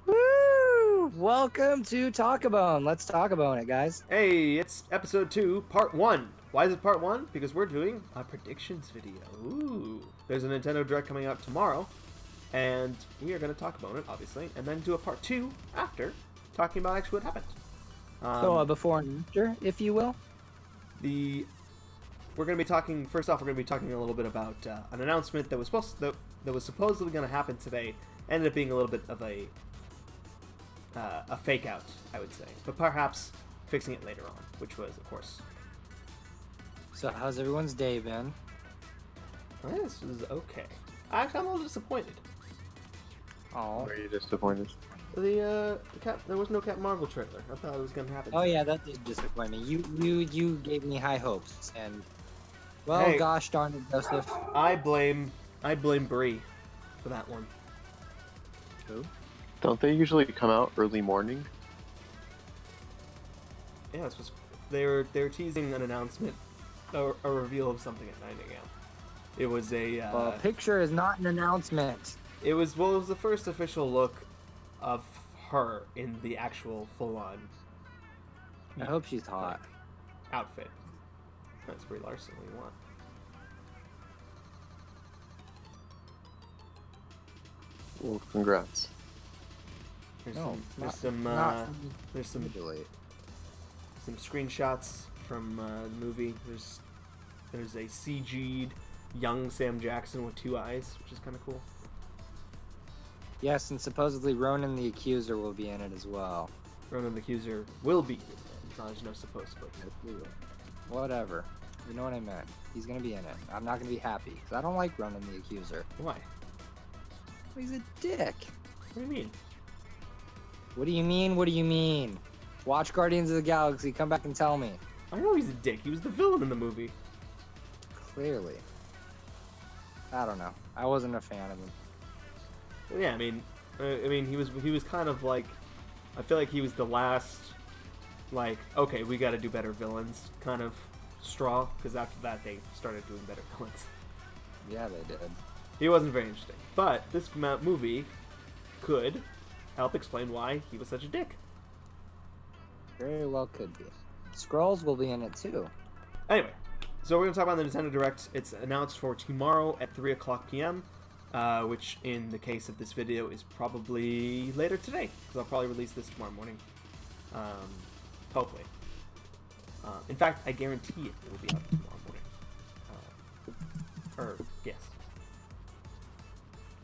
Woo! Welcome to Talk-A-Bone. Let's talk about it, guys. Hey, it's episode 2, part 1. Why is it part 1? Because we're doing a predictions video. Ooh. There's a Nintendo Direct coming out tomorrow, and we are going to talk about it, obviously, and then do a part 2 after, talking about actually what happened. So, before and after, if you will. We're going to be talking, first off, we're going to be talking a little bit about an announcement that was supposedly going to happen today. Ended up being a little bit of a fake out, I would say, but perhaps fixing it later on, which was, of course. So, how's everyone's day been? This was okay. Actually, I'm a little disappointed. Oh. Were you disappointed? There was no Captain Marvel trailer. I thought it was gonna happen. Oh yeah, that did disappoint me. You gave me high hopes, and well, Hey. gosh darn it, Joseph. I blame Brie for that one. Who? Don't they usually come out early morning? Yeah, this was. They were teasing an announcement, a reveal of something at 9 a.m. It was a. Well, a picture is not an announcement. It was the first official look of her in the actual full-on I hope she's hot. outfit. That's Brie Larson. What do you want? Well, congrats. There's No, there's some delete. some screenshots from the movie. There's a CG'd young Sam Jackson with 2 eyes, which is kind of cool. Yes, and supposedly Ronan the Accuser will be in it as well. Ronan the Accuser will be. There's no supposedly. Whatever. You know what I meant. He's gonna be in it. I'm not gonna be happy because I don't like Ronan the Accuser. Why? He's a dick. What do you mean? What do you mean? What do you mean? Watch Guardians of the Galaxy. Come back and tell me. I know he's a dick. He was the villain in the movie. Clearly. I don't know. I wasn't a fan of him. Well, yeah, I mean, he was kind of like, I feel like he was the last, like, okay, we got to do better villains kind of straw, because after that they started doing better villains. Yeah, they did. He wasn't very interesting, but this movie could help explain why he was such a dick. Very well could be. Skrulls will be in it too. Anyway, so we're going to talk about the Nintendo Direct. It's announced for tomorrow at 3 o'clock p.m., which in the case of this video is probably later today, because I'll probably release this tomorrow morning. Hopefully. In fact, I guarantee it will be out tomorrow morning. Yes.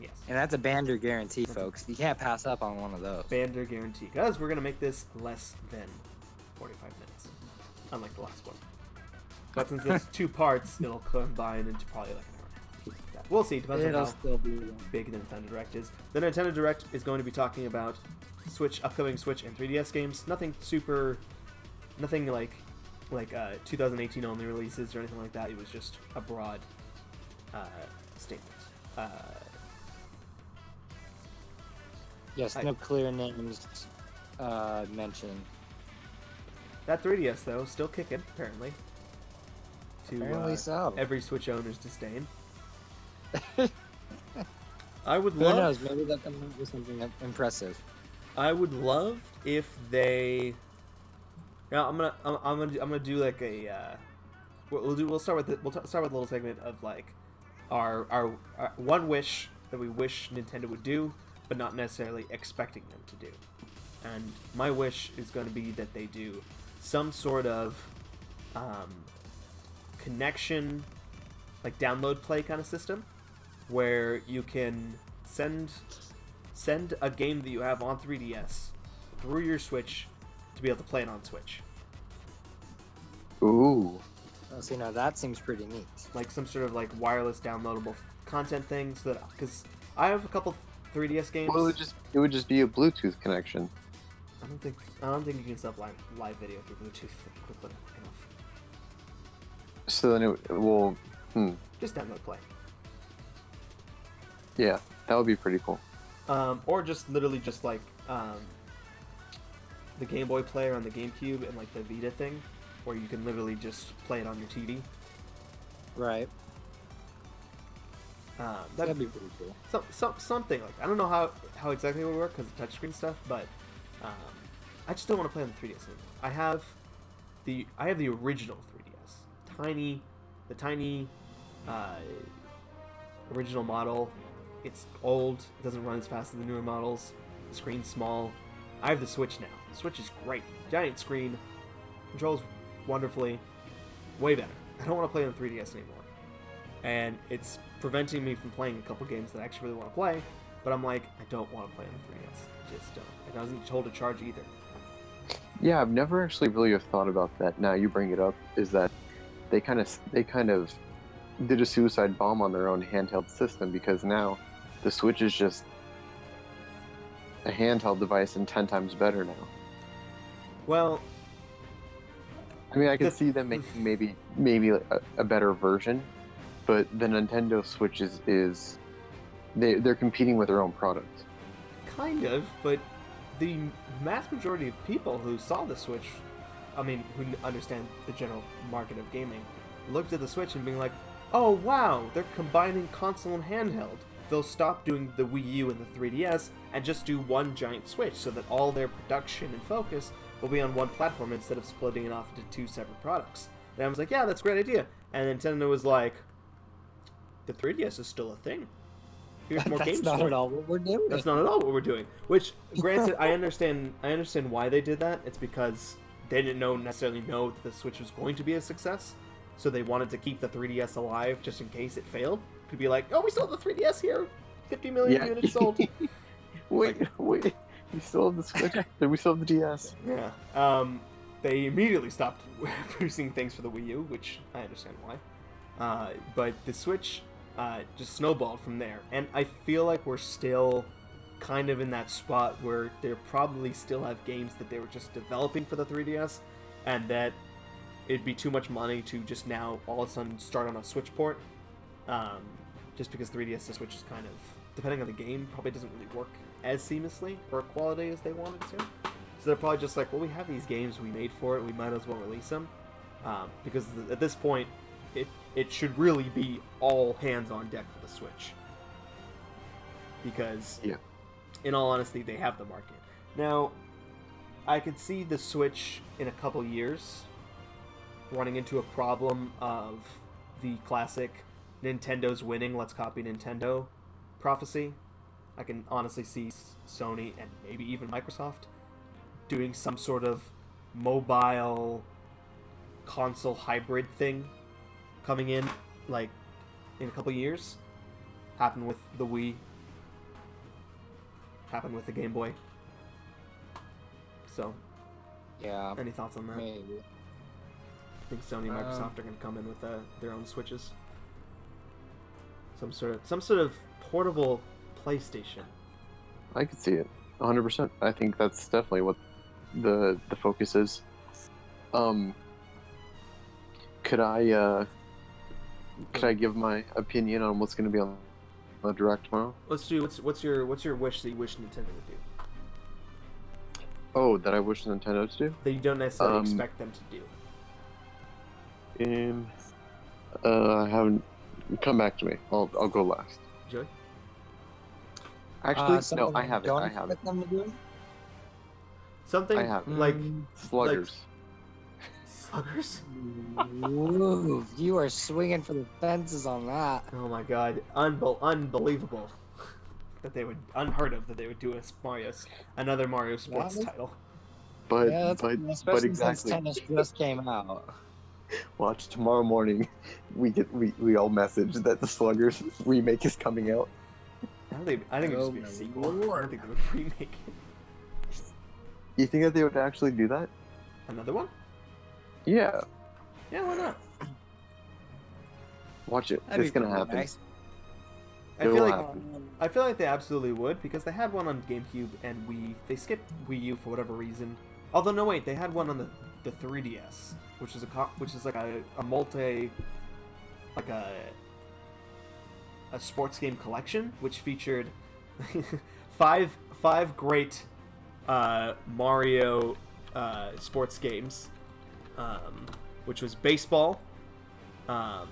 Yes. And that's a Bander guarantee, folks. You can't pass up on one of those. Bander guarantee, because we're going to make this less than 45 minutes, unlike the last one. But since there's 2 parts, it'll combine into probably like an hour. We'll see. Depends on It'll how still be big the Nintendo Direct is. The Nintendo Direct is going to be talking about upcoming Switch and 3DS games. Nothing like 2018 only releases or anything like that. It was just a broad statement. Yes, no clear names mentioned. That 3DS though, still kicking apparently. To Apparently so. every Switch owner's disdain. I would Who love. knows? Maybe that comes up with something impressive. I would love if they. Yeah, I'm gonna do like a. We'll start with a little segment of like our one wish that we wish Nintendo would do, but not necessarily expecting them to do. And my wish is going to be that they do some sort of connection, like download play kind of system, where you can send a game that you have on 3DS through your Switch to be able to play it on Switch. Ooh. Oh, see, now that seems pretty neat. Like some sort of like wireless downloadable content thing, so that because I have a couple 3DS games. Well, it would just be a Bluetooth connection. I don't think you can set up live video through Bluetooth quickly enough. So then it will. Just download play. Yeah, that would be pretty cool. Or just literally just like the Game Boy player on the GameCube and like the Vita thing, where you can literally just play it on your TV. Right. That'd be pretty cool. Something like, I don't know how exactly it would work because of touchscreen stuff, but I just don't want to play on the 3DS anymore. I have the original 3DS, the tiny original model. It's old. It doesn't run as fast as the newer models. The screen's small. I have the Switch now. The Switch is great. Giant screen, controls wonderfully, way better. I don't want to play on the 3DS anymore, and it's preventing me from playing a couple games that I actually really want to play. But I'm like, I don't want to play on the 3DS. Just don't. It doesn't hold a charge either. Yeah, I've never actually really thought about that. Now you bring it up, is that they kind of did a suicide bomb on their own handheld system, because now the Switch is just a handheld device and 10 times better now. Well, I mean, I could see them making maybe a better version, but the Nintendo Switch is they're competing with their own product. kind of, but the mass majority of people who saw the Switch, I mean, who understand the general market of gaming, looked at the Switch and being like, oh wow, they're combining console and handheld. They'll stop doing the Wii U and the 3DS and just do one giant Switch so that all their production and focus will be on one platform instead of splitting it off into two separate products. And I was like, yeah, that's a great idea. And Nintendo was like, the 3DS is still a thing. Here's more games. That's not at all what we're doing. That's not at all what we're doing. Which, granted, I understand why they did that. It's because they didn't necessarily know that the Switch was going to be a success, so they wanted to keep the 3DS alive just in case it failed. Could be like, oh, we still have the 3DS here, 50 million units sold. wait, we still have the Switch? We still have the DS? Yeah. They immediately stopped producing things for the Wii U, which I understand why. But the Switch just snowballed from there, and I feel like we're still kind of in that spot where they probably still have games that they were just developing for the 3DS, and that it'd be too much money to just now all of a sudden start on a Switch port. Just because 3DS to Switch is kind of, depending on the game, probably doesn't really work as seamlessly or quality as they wanted to. So they're probably just like, well, we have these games we made for it, we might as well release them. Because at this point, it should really be all hands on deck for the Switch. Because, in all honesty, they have the market. Now, I could see the Switch in a couple years running into a problem of the classic Nintendo's winning, let's copy Nintendo prophecy. I can honestly see Sony and maybe even Microsoft doing some sort of mobile console hybrid thing coming in, like, in a couple years. Happened with the Wii. Happened with the Game Boy. So, Yeah, any thoughts on that? maybe. I think Sony and Microsoft are going to come in with their own Switches. Some sort of portable PlayStation. I could see it, 100%. I think that's definitely what the focus is. Could I give my opinion on what's going to be on the Direct tomorrow? Let's do. What's your wish that you wish Nintendo would do? Oh, that I wish Nintendo to do? That you don't necessarily expect them to do. I haven't. Come back to me. I'll go last. Joey? Actually, no, something I have it. don't I have it. expect them to do? Something I have it. like Sluggers. Sluggers? Ooh, you are swinging for the fences on that. Oh my god, unbelievable! That they would, unheard of that they would do another Mario Sports Yeah, title. But Yeah, especially since exactly. tennis just came out. Watch tomorrow morning. We all message that the Sluggers remake is coming out. I think it would just be a my sequel. I lord. don't think they would remake it. You think that they would actually do that? Another one? Yeah. Yeah, why not? Watch it. That'd It's be gonna pretty happen. nice. It will like happen. I feel like they absolutely would, because they had one on GameCube and Wii. They skipped Wii U for whatever reason. Although no, wait, they had one on the 3DS, which is like a multi, like a sports game collection, which featured five great Mario sports games, which was baseball. Hang on,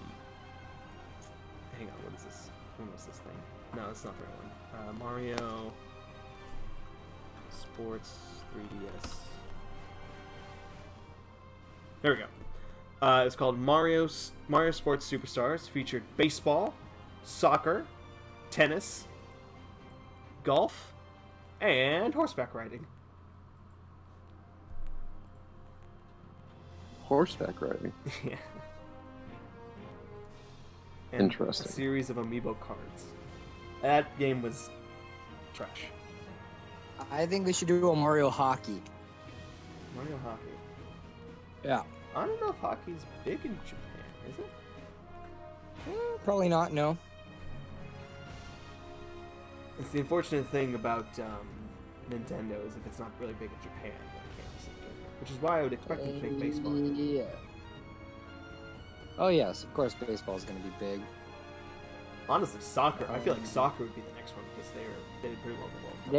what is this? When was this thing? No, it's not the right one. Mario Sports 3DS. There we go. It's called Mario Sports Superstars. Featured baseball, soccer, tennis, golf, and horseback riding. Horseback riding. Yeah. And Interesting. A series of amiibo cards. That game was trash. I think they should do a Mario Hockey. Mario Hockey. Yeah. I don't know if hockey's big in Japan, is it? Probably not, no. It's the unfortunate thing about Nintendo is if it's not really big in Japan, then it can't be so good. Which is why I would expect them to make baseball. Yeah. Oh yes, of course baseball is going to be big. Honestly, soccer. I feel like soccer would be the next one because they did pretty well in the World Cup.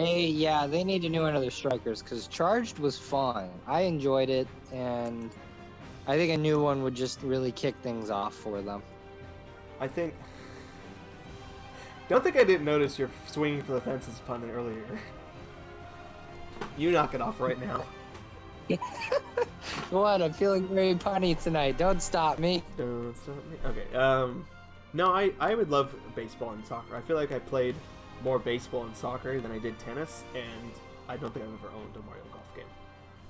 They need to do another Strikers because Charged was fun. I enjoyed it, and I think a new one would just really kick things off for them. I think. Don't think I didn't notice your swinging for the fences pun earlier. You knock it off right now. What? I'm feeling very punny tonight. Don't stop me. Don't stop me. Okay. No, I would love baseball and soccer. I feel like I played more baseball and soccer than I did tennis, and I don't think I've ever owned a Mario Golf game.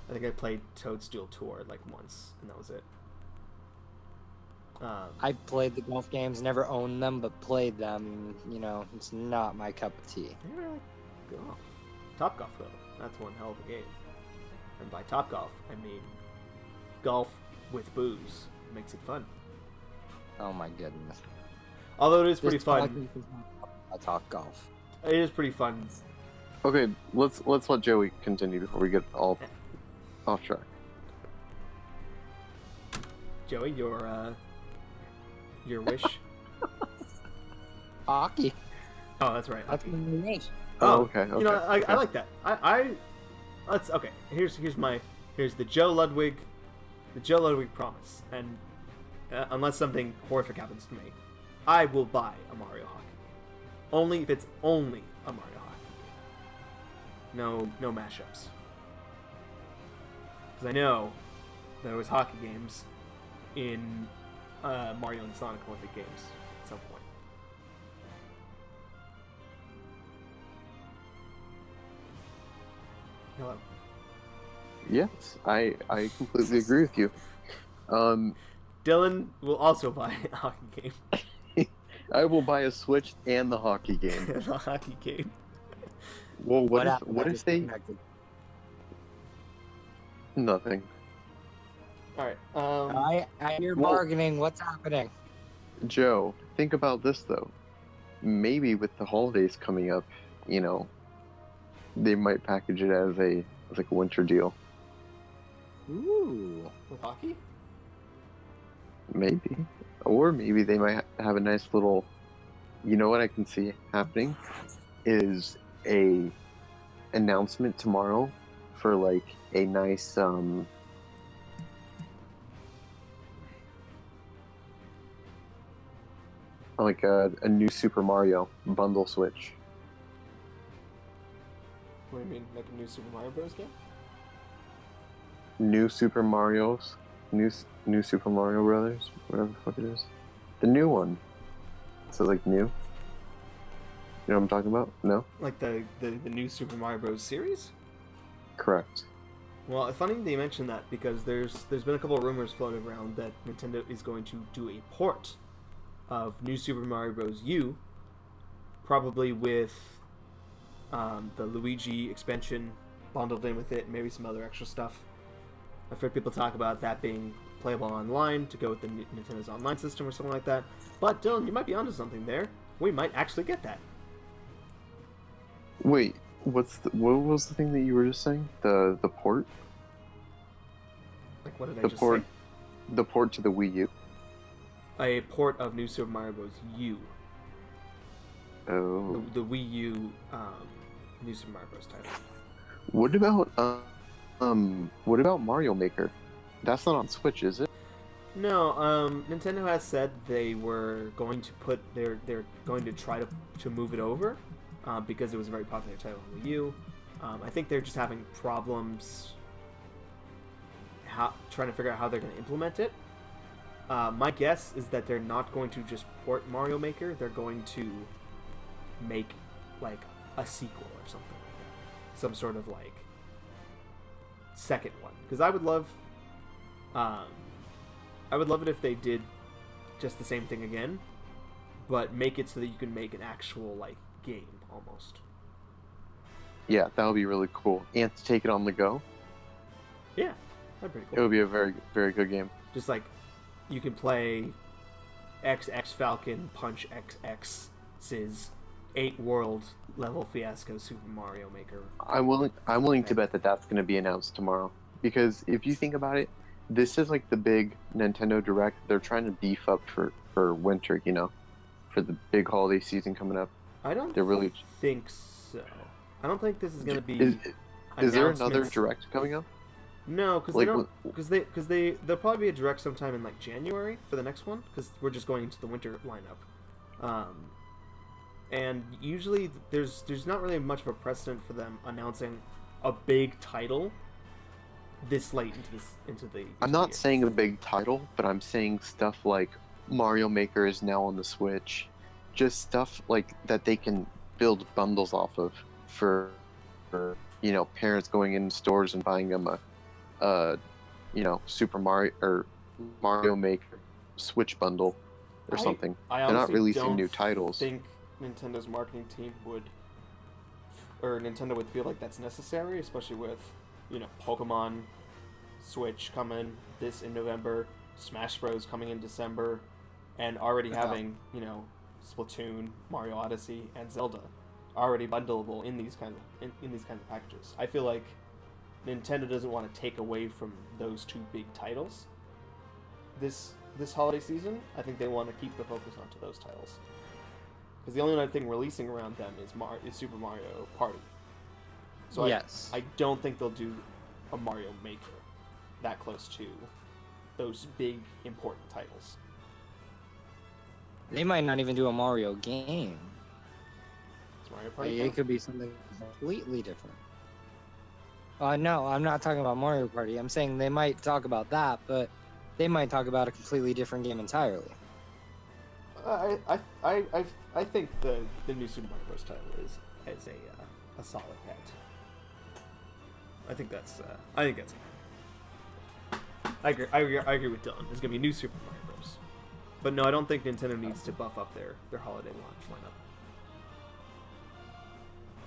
I think I played Toadstool Tour like once, and that was it. I played the golf games, never owned them, but played them. You know, it's not my cup of tea. I never like golf. Top Golf though, that's one hell of a game. And by Top Golf, I mean golf with booze. Makes it fun. Oh my goodness. Although it is pretty This fun. podcast is not about Top Golf. It is pretty fun. Okay, let's let Joey continue before we get all off track. Joey, your wish. Hockey. Oh, that's right. That's hockey. my wish. Oh, okay. You know, I like that. Let's okay. Here's the Joe Ludwig promise, and unless something horrific happens to me, I will buy a Mario Hockey game. Only if it's only a Mario Hockey game. No mashups. Because I know there was hockey games in Mario and Sonic Olympic Games at some point. Hello. Yes, I completely agree with you. Dylan will also buy a hockey game. I will buy a Switch and the hockey game. The hockey game. Well, what happened? I if they? disconnected. Nothing. All right. I hear well- bargaining. What's happening? Joe, think about this though. Maybe with the holidays coming up, you know, they might package it as like a winter deal. Ooh. With hockey? Maybe. Or maybe they might have a nice little, you know what I can see happening is a announcement tomorrow for like a nice like a new Super Mario bundle Switch. What do you mean, like a new Super Mario Bros. Game? New Super Mario's, new Super Mario Brothers, whatever the fuck it is. The new one. So like new. You know what I'm talking about? No? Like the new Super Mario Bros. Series? Correct. Well, it's funny that you mentioned that because there's been a couple of rumors floating around that Nintendo is going to do a port of New Super Mario Bros. U, probably with the Luigi expansion bundled in with it, maybe some other extra stuff. I've heard people talk about that being playable online to go with the Nintendo's online system or something like that. But Dylan, you might be onto something there. We might actually get that. Wait, what was the thing that you were just saying? The port? Like, what did I The just port say? the port to the Wii U. A port of New Super Mario Bros. U. Oh. The Wii U New Super Mario Bros. Title. What about Mario Maker? That's not on Switch, is it? No, Nintendo has said they were going to they're going to try to move it over, because it was a very popular title on Wii U. I think they're just having problems trying to figure out how they're going to implement it. My guess is that they're not going to just port Mario Maker. They're going to make like a sequel or something like that, some sort of like second one. Because I would love it if they did just the same thing again, but make it so that you can make an actual like game almost. Yeah, that would be really cool. And to take it on the go, Yeah, that'd be pretty it cool. would be a very, very good game. Just like you can play XX Falcon Punch XX's 8-world level fiasco Super Mario Maker. I'm willing to bet that that's going to be announced tomorrow. Because if you think about it, this is like the big Nintendo Direct. They're trying to beef up for winter, you know, for the big holiday season coming up. I don't They're really. think so. I don't think this is going to be. Is there another announcements. Direct coming up? No, because Like, they don't. Because there'll probably be a Direct sometime in like January for the next one. Because we're just going into the winter lineup. And usually there's not really much of a precedent for them announcing a big title this late into the. I'm not saying a big title, but I'm saying stuff like Mario Maker is now on the Switch. Just stuff like that they can build bundles off of for you know, parents going in stores and buying them a you know, Super Mario or Mario Maker Switch bundle or something. I They're not honestly releasing don't new titles. think Nintendo's marketing team Nintendo would feel like that's necessary, especially with, you know, Pokemon Switch coming this in November, Smash Bros coming in December, and already having, you know, Splatoon, Mario Odyssey, and Zelda already bundleable in these kinds of packages. I feel like Nintendo doesn't want to take away from those two big titles this holiday season. I think they want to keep the focus onto those titles. Because the only other thing releasing around them is Super Mario Party. So Yes. I don't think they'll do a Mario Maker that close to those big, important titles. They might not even do a Mario game. Is Mario Party It count? could be something completely different. No, I'm not talking about Mario Party. I'm saying they might talk about that, but they might talk about a completely different game entirely. I think the new Super Mario Bros. Title is a solid bet. I think that's I agree with Dylan. There's gonna be new Super Mario Bros. But no, I don't think Nintendo needs to buff up their holiday launch lineup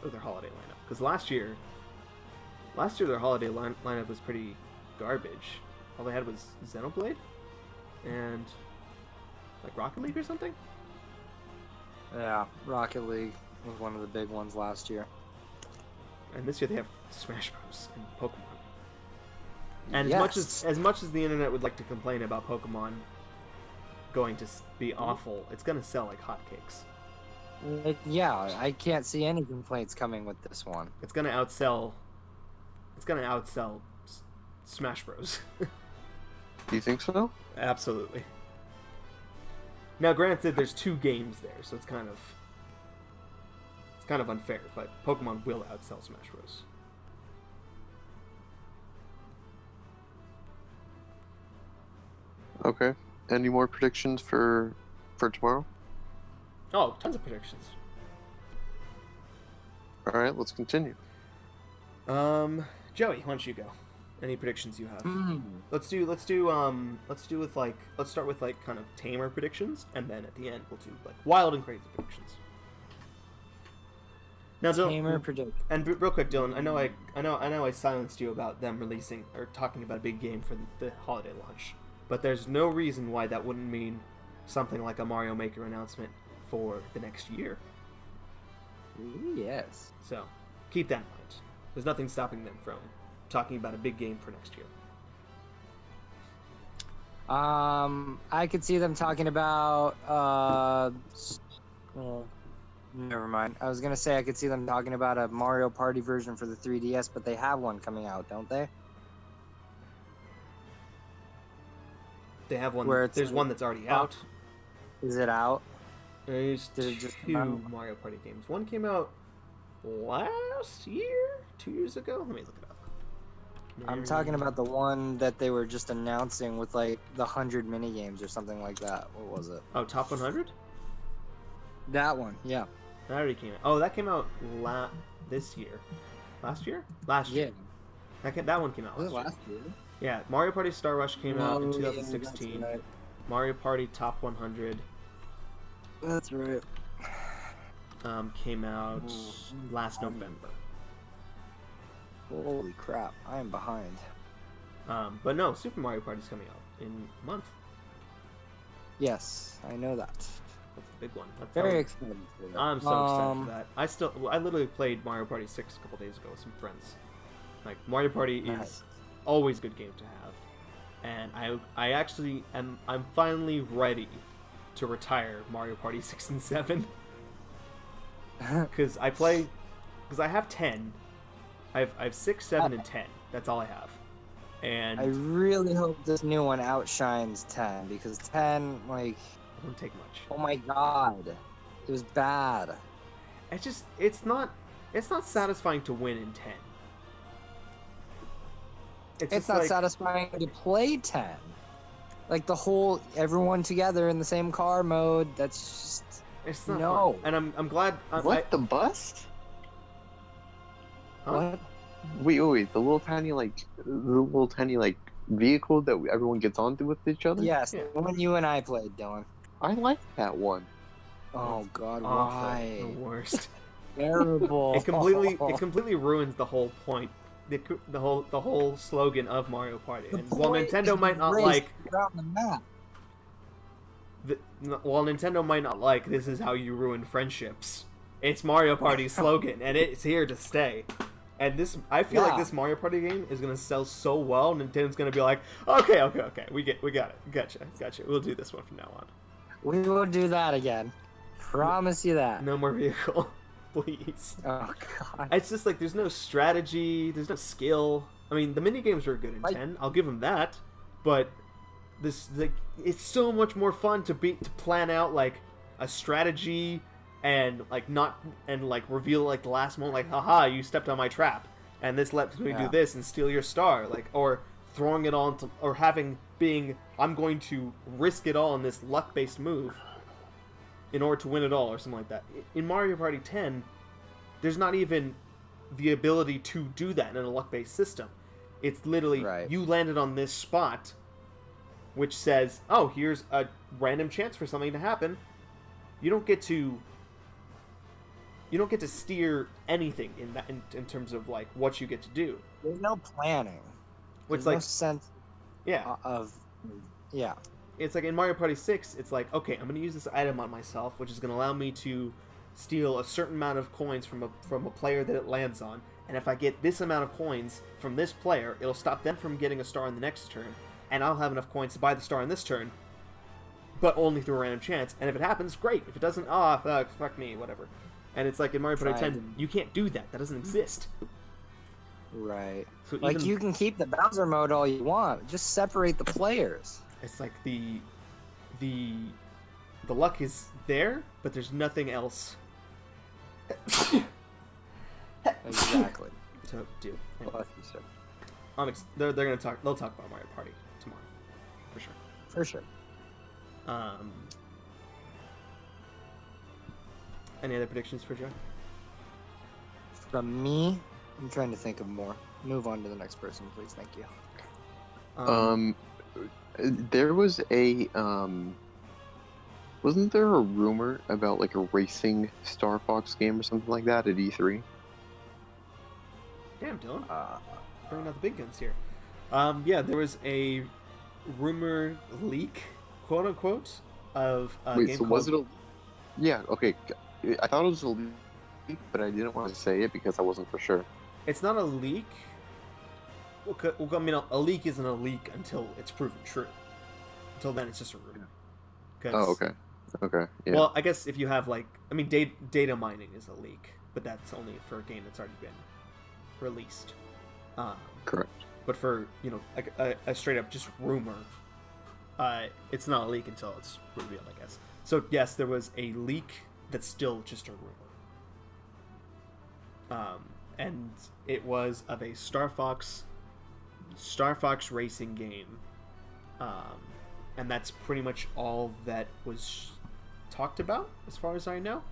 or their holiday lineup, because last year their holiday lineup was pretty garbage. All they had was Xenoblade and like Rocket League or something. Yeah, Rocket League was one of the big ones last year. And this year they have Smash Bros. And Pokemon. And Yes. as much as the internet would like to complain about Pokemon going to be awful, it's gonna sell like hotcakes. Yeah, I can't see any complaints coming with this one. It's gonna outsell Smash Bros. Do you think so? Absolutely. Now, granted, there's 2 games there, so it's kind of unfair. But Pokemon will outsell Smash Bros. Okay. Any more predictions for tomorrow? Oh, tons of predictions. All right, let's continue. Joey, why don't you go? Any predictions you have? Let's start with like kind of tamer predictions, and then at the end we'll do like wild and crazy predictions. Now, Tamer predict. And real quick, Dylan, I know I silenced you about them releasing or talking about a big game for the holiday launch, but there's no reason why that wouldn't mean something like a Mario Maker announcement for the next year. Ooh, yes. So keep that in mind. There's nothing stopping them from talking about a big game for next year. I could see them talking about well, never mind. I was gonna say I could see them talking about a Mario Party version for the 3DS, but they have one coming out, don't they? They have one. Where it's There's like- one that's already Oh. out. Is it out? There's Did it just two come out? Mario Party games. One came out last year, 2 years ago. Let me look it up. I'm talking about the one that they were just announcing with like the 100 mini games or something like that. What was it? Oh, Top 100. That one, yeah. That already came out. Oh, that came out this year. Last year? Last Yeah. year. That one came out Was last it year. last year? Yeah, Mario Party Star Rush came out in Oh, yeah, 2016. that's right. Mario Party Top 100 That's right. came out Ooh. last November. Holy crap, I am behind. But no, Super Mario Party's coming out in a month. Yes, I know that. That's the big one. Very excited for that. I'm so excited for that. I literally played Mario Party 6 a couple days ago with some friends. Like, Mario Party Nice. is always a good game to have. And I actually I'm finally ready to retire Mario Party 6 and 7. Because I have 10. I have 6, 7, and 10. That's all I have. And I really hope this new one outshines 10 because 10, like, it won't take much. oh my god, it was bad. It's not satisfying to win in 10. It's just not like, satisfying to play 10. Like the whole everyone together in the same car mode. That's just It's not no. fun. And I'm glad. What, the bus? Huh? What? Wait, the little tiny vehicle that everyone gets onto with each other? Yes, Yeah. the one you and I played, Dylan. I like that one. Oh god, Awful. why? The worst. Terrible. It completely ruins the whole point. The whole slogan of Mario Party. The And while point Nintendo is might not race like around the map. this is how you ruin friendships. It's Mario Party's slogan, and it's here to stay. And I feel like Yeah. this Mario Party game is gonna sell so well. Nintendo's gonna be like, okay, we got it, gotcha. We'll do this one from now on. We will do that again. Promise you that. No more vehicle, please. Oh god. It's just like there's no strategy, there's no skill. I mean, the mini games were good in Like- 10. I'll give them that, but it's so much more fun to plan out like a strategy and reveal like the last moment, like, haha, you stepped on my trap, and this lets me do Yeah. this and steal your star, like, or throwing it on to, or I'm going to risk it all in this luck-based move in order to win it all, or something like that. In Mario Party 10, there's not even the ability to do that in a luck-based system. It's literally, Right. you landed on this spot, which says, oh, here's a random chance for something to happen. You don't get to steer anything in terms of like what you get to do. There's no planning. Which There's like no sense yeah, of yeah. it's like in Mario Party 6, it's like, okay, I'm gonna use this item on myself, which is gonna allow me to steal a certain amount of coins from a player that it lands on, and if I get this amount of coins from this player, it'll stop them from getting a star in the next turn, and I'll have enough coins to buy the star in this turn, but only through a random chance. And if it happens, great. If it doesn't, fuck me, whatever. And it's like in Mario Party 10, you can't do that. That doesn't exist. Right. So Like even, you can keep the Bowser mode all you want. Just separate the players. it's like the luck is there, but there's nothing else Exactly. to do. Anyway, Bless you, sir. they're gonna talk. They'll talk about Mario Party tomorrow, for sure. For sure. Any other predictions for Joe? From me, I'm trying to think of more. Move on to the next person, please. Thank you. There was wasn't there a rumor about like a racing Star Fox game or something like that at E3? Damn, Dylan, Uh, bringing out the big guns here. Yeah, there was a rumor leak, quote unquote, of a Wait, game so called... was it a? Yeah, okay. I thought it was a leak, but I didn't want to say it because I wasn't for sure. It's not a leak. Well, I mean, a leak isn't a leak until it's proven true. Until then, it's just a rumor. 'Cause- Oh, okay. Okay, yeah. Well, I guess if you have data mining is a leak, but that's only for a game that's already been released. Correct. But for like a straight up just rumor, it's not a leak until it's revealed, I guess. So yes, there was a leak that's still just a rumor. And it was of a Star Fox racing game. And that's pretty much all that was talked about, as far as I know.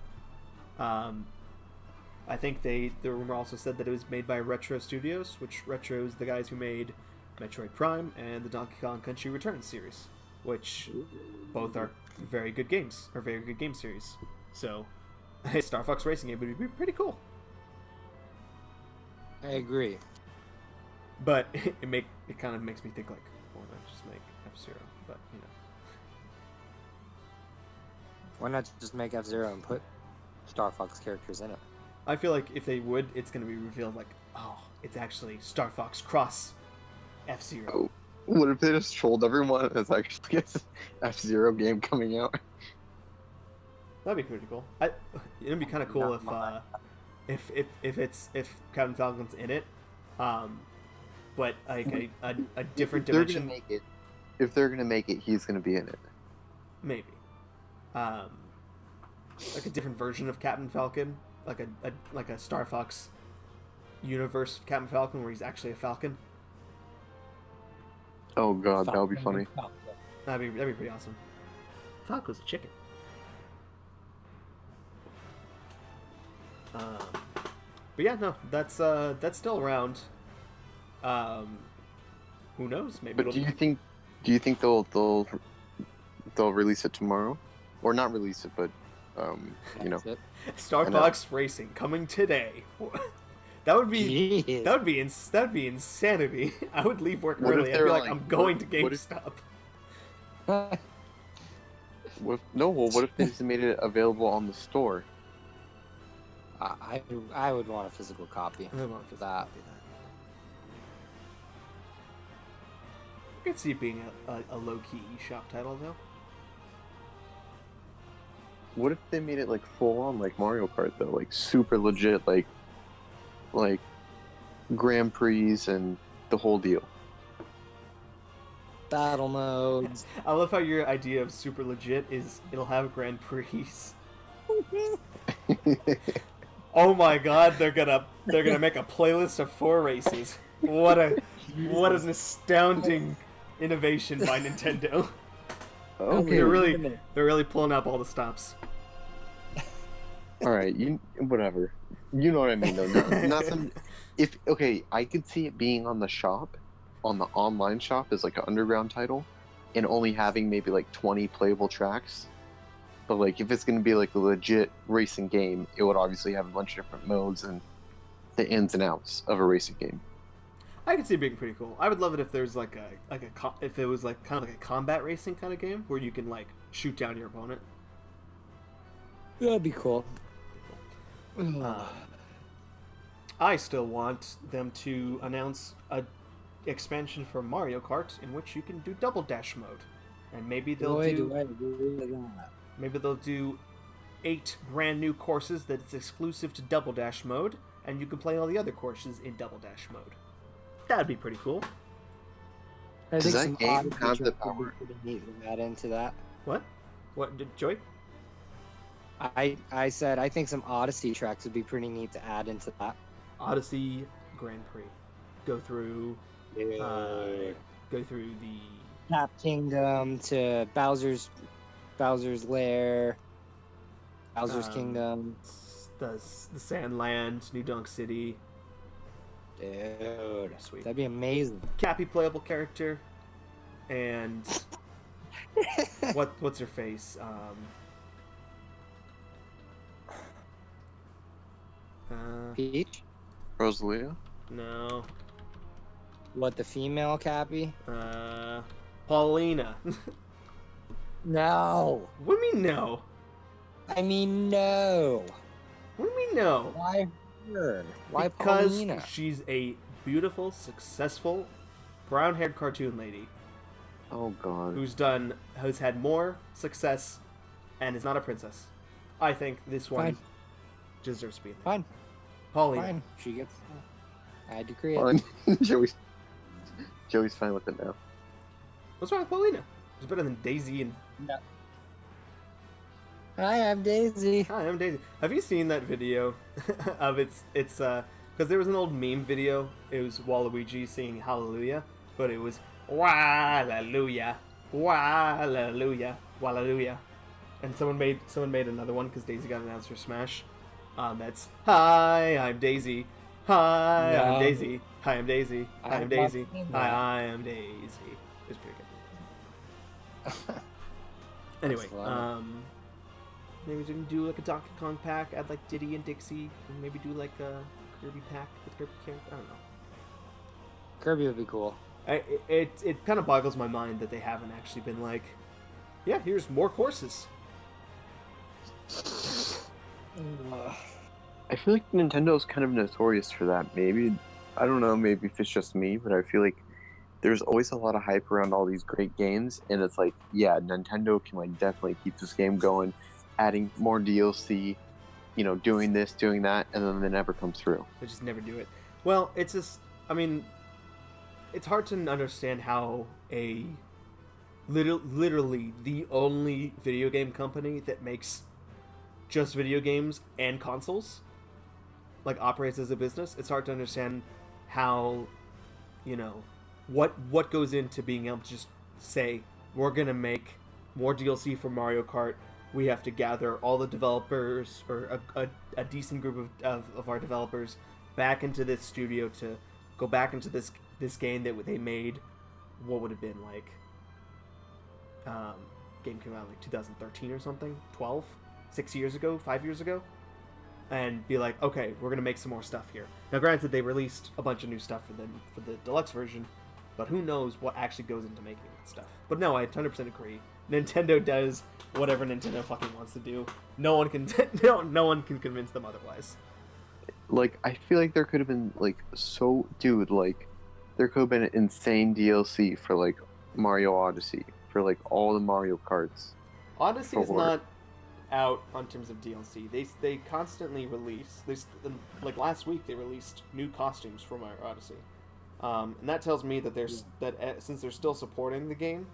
I think the rumor also said that it was made by Retro Studios, which Retro is the guys who made Metroid Prime and the Donkey Kong Country Returns series, which both are very good games, or very good game series. So, a Star Fox racing game would be pretty cool. I agree. But it kind of makes me think like, why not just make F-Zero? But you know, Why not just make F-Zero and put Star Fox characters in it? I feel like if they would, it's going to be revealed like, oh, it's actually Star Fox cross F-Zero. Oh, what if they just trolled everyone and it's actually F-Zero game coming out? That'd be pretty cool. It'd be kind of cool if Captain Falcon's in it, but like a different dimension. If they're gonna make it, he's gonna be in it. Maybe, like a different version of Captain Falcon, like a Star Fox universe Captain Falcon where he's actually a Falcon. Oh god, that would be funny. That'd be pretty awesome. Falcon's a chicken. But yeah, no, that's still around. Who knows? Maybe. But do you think they'll release it tomorrow, or not release it, but you know, Star Fox Racing coming today. That would be insanity. I would leave work early. I'd be like, I'm going to GameStop. What if they just made it available on the store? I would want a physical copy for that. I could see it being a low-key eShop title, though. What if they made it like full on like Mario Kart though, like super legit, like Grand Prix and the whole deal? Battle modes. I love how your idea of super legit is it'll have Grand Prix. Oh my god, they're gonna make a playlist of 4 races. What an astounding innovation by Nintendo. Okay. They're really pulling up all the stops. All right, whatever. You know what I mean though. Not some. I could see it being on the shop, on the online shop as like an underground title, and only having maybe like 20 playable tracks. But like if it's gonna be like a legit racing game, it would obviously have a bunch of different modes and the ins and outs of a racing game. I could see it being pretty cool. I would love it if there's if it was like kind of like a combat racing kind of game where you can like shoot down your opponent. That'd be cool. I still want them to announce a expansion for Mario Kart in which you can do double dash mode, and maybe they'll do 8 brand new courses that's exclusive to double dash mode, and you can play all the other courses in double dash mode. That'd be pretty cool. Does that game have the power? Add into that. What? What did Joey? I said I think some Odyssey tracks would be pretty neat to add into that. Odyssey Grand Prix. Go through the Tap Kingdom to Bowser's Lair, Bowser's Kingdom, the Sandland, New Donk City. Dude, Sweet. That'd be amazing. Cappy playable character, and what's her face? Peach? Rosalia? No. What, the female Cappy? Paulina. No. What do you mean no? I mean no. What do you mean no? Why her? Why because Paulina? She's a beautiful, successful, brown-haired cartoon lady. Oh god. Who's had more success, and is not a princess. I think this one deserves to be in there. Fine. Paulina. Fine. She gets. I decree it. Fine. Joey's fine with it now. What's wrong with Paulina? It's better than Daisy and Hi, I'm Daisy. Hi, I'm Daisy. Have you seen that video of it's because there was an old meme video. It was Waluigi singing Hallelujah, but it was Hallelujah, Hallelujah, Hallelujah, and someone made another one because Daisy got announced for Smash. That's Hi, I'm Daisy. Hi, No. I'm Daisy. Hi, I'm Daisy. Hi, I'm I've Daisy. not seen Hi, that. I am Daisy. It's pretty good. Anyway, funny. maybe we can do like a Donkey Kong pack, add like Diddy and Dixie, and maybe do like a Kirby pack with Kirby character. I don't know. Kirby would be cool. It kind of boggles my mind that they haven't actually been like, yeah, here's more courses. I feel like Nintendo's kind of notorious for that. Maybe, I don't know, maybe if it's just me, but I feel like there's always a lot of hype around all these great games, and it's like, yeah, Nintendo can like definitely keep this game going, adding more DLC, doing this, doing that, and then they never come through. They just never do it. Well, it's just, I mean, it's hard to understand how a literally the only video game company that makes just video games and consoles like operates as a business. It's hard to understand how, what goes into being able to just say we're gonna make more DLC for Mario Kart. We have to gather all the developers or a decent group of our developers back into this studio to go back into this game that they made. What would have been like game came out like 2013 or something, 12, 6 years ago, 5 years ago, and be like, okay, we're gonna make some more stuff here. Now, granted, they released a bunch of new stuff for the deluxe version, but who knows what actually goes into making that stuff. But no, I 100% agree. Nintendo does whatever Nintendo fucking wants to do. No one can no one can convince them otherwise. Like, I feel like there could have been like there could have been an insane DLC for like Mario Odyssey, for like all the Mario Karts. Odyssey is For- not out on terms of DLC. They constantly release. Like last week they released new costumes for Mario Odyssey, and that tells me that since they're still supporting the game,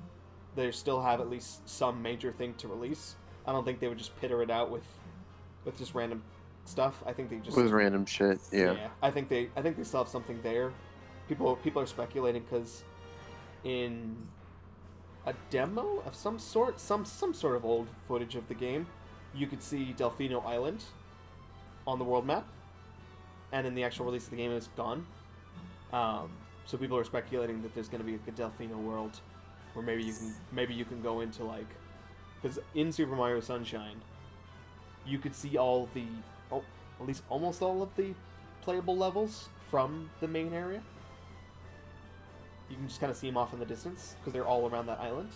they still have at least some major thing to release. I don't think they would just pitter it out with just random stuff. I think they just With random shit, yeah. I think they still have something there. People are speculating because in a demo of some sort, some sort of old footage of the game, you could see Delfino Island on the world map, and in the actual release of the game, it's gone. So people are speculating that there's going to be a Delfino world, where maybe you can go into like, because in Super Mario Sunshine, you could see at least almost all of the playable levels from the main area. You can just kind of see them off in the distance because they're all around that island.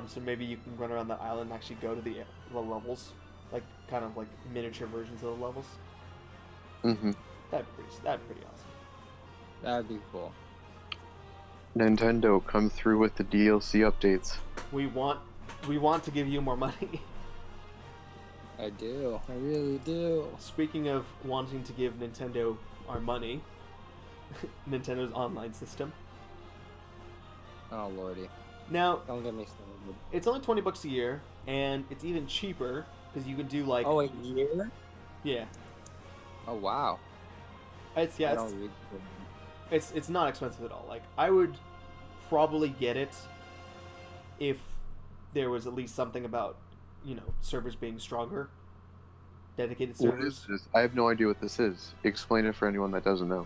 So maybe you can run around that island and actually go to the levels, like kind of like miniature versions of the levels. Mm-hmm. That'd be pretty awesome. That'd be cool. Nintendo, come through with the DLC updates. We want to give you more money. I do. I really do. Speaking of wanting to give Nintendo our money, Nintendo's online system. Oh lordy. Now, Don't get me started. it's only $20 a year, and it's even cheaper because you can do like Oh, a year? yeah, Oh wow. it's I don't read. it's not expensive at all. Like I would probably get it if there was at least something about servers being stronger, dedicated What servers. is this? I have no idea what this is. Explain it for anyone that doesn't know.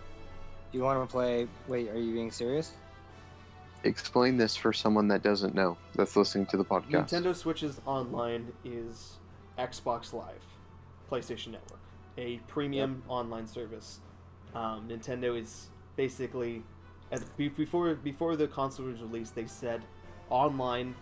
Do you want to play? Wait, are you being serious? Explain this for someone that doesn't know, that's listening to the podcast. Nintendo Switch's online is Xbox Live, PlayStation Network, a premium online service. Nintendo is basically, before the console was released, they said online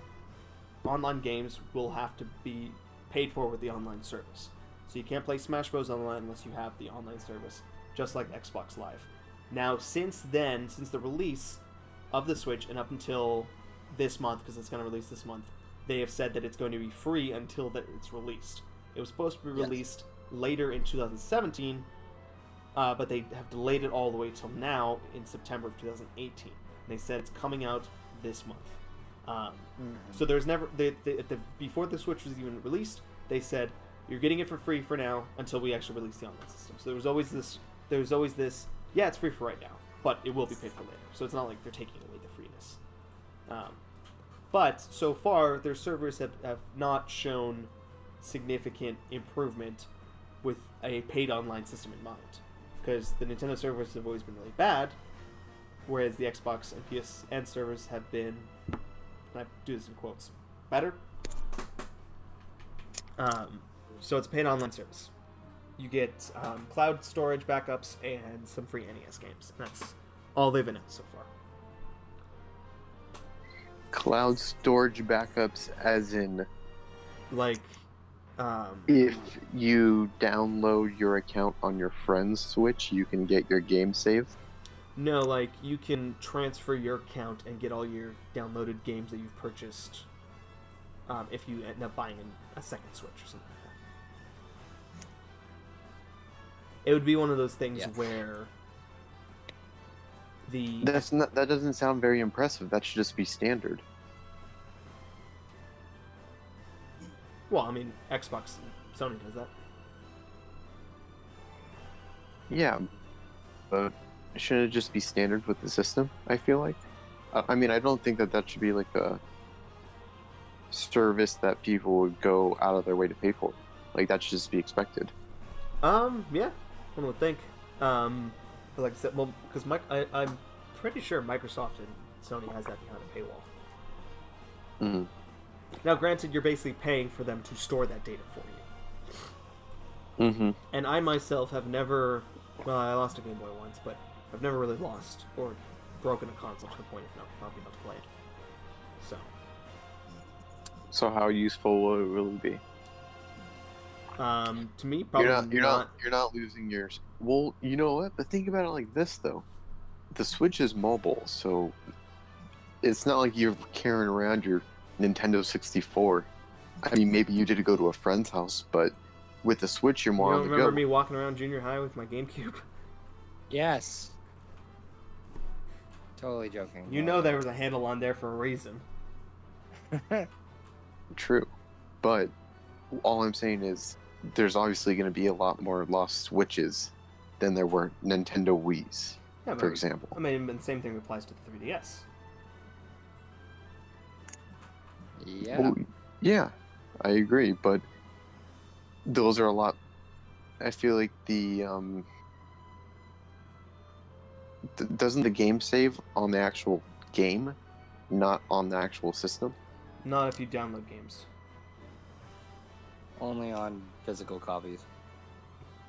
games will have to be paid for with the online service. So you can't play Smash Bros. Online unless you have the online service, just like Xbox Live. Now, since the release of the Switch and up until this month, because it's going to release this month, they have said that it's going to be free until that it's released. It was supposed to be released later in 2017, but they have delayed it all the way till now in September of 2018. And they said it's coming out this month. So there's never before the Switch was even released, they said you're getting it for free for now until we actually release the online system. So there was always this yeah, it's free for right now, but it will be paid for later. So it's not like they're taking away the freeness. But so far, their servers have not shown significant improvement with a paid online system in mind, because the Nintendo servers have always been really bad, whereas the Xbox and PSN servers have been, and I do this in quotes, better. So it's a paid online service. You get cloud storage backups and some free NES games. That's all they've announced so far. Cloud storage backups, as in, Like, if you download your account on your friend's Switch, you can get your game saved. no, like, you can transfer your account and get all your downloaded games that you've purchased if you end up buying a second Switch or something like that. It would be one of those things where that doesn't sound very impressive. That should just be standard. Well, I mean, Xbox and Sony does that. Yeah, but shouldn't it just be standard with the system? I feel like. I mean, I don't think that should be like a service that people would go out of their way to pay for. Like, that should just be expected. Yeah, one would think. But like I said, well, because I'm pretty sure Microsoft and Sony has that behind a paywall. Mm-hmm. Now, granted, you're basically paying for them to store that data for you. Mm-hmm. And I myself have never, well, I lost a Game Boy once, but I've never really lost or broken a console to the point of not being able to play it. So how useful will it really be? To me, probably you're not losing yours. Well, you know what? But think about it like this, though. The Switch is mobile, so it's not like you're carrying around your Nintendo 64. I mean, maybe you did go to a friend's house, but with the Switch, you're more on the go. You don't remember me walking around junior high with my GameCube? Yes. Totally joking. You know there was a handle on there for a reason. True. But all I'm saying is there's obviously going to be a lot more lost Switches than there were Nintendo Wiis, for example. I mean, the same thing applies to the 3DS. Yeah. Well, yeah, I agree, but those are a lot. I feel like doesn't the game save on the actual game, not on the actual system? Not if you download games. Only on physical copies.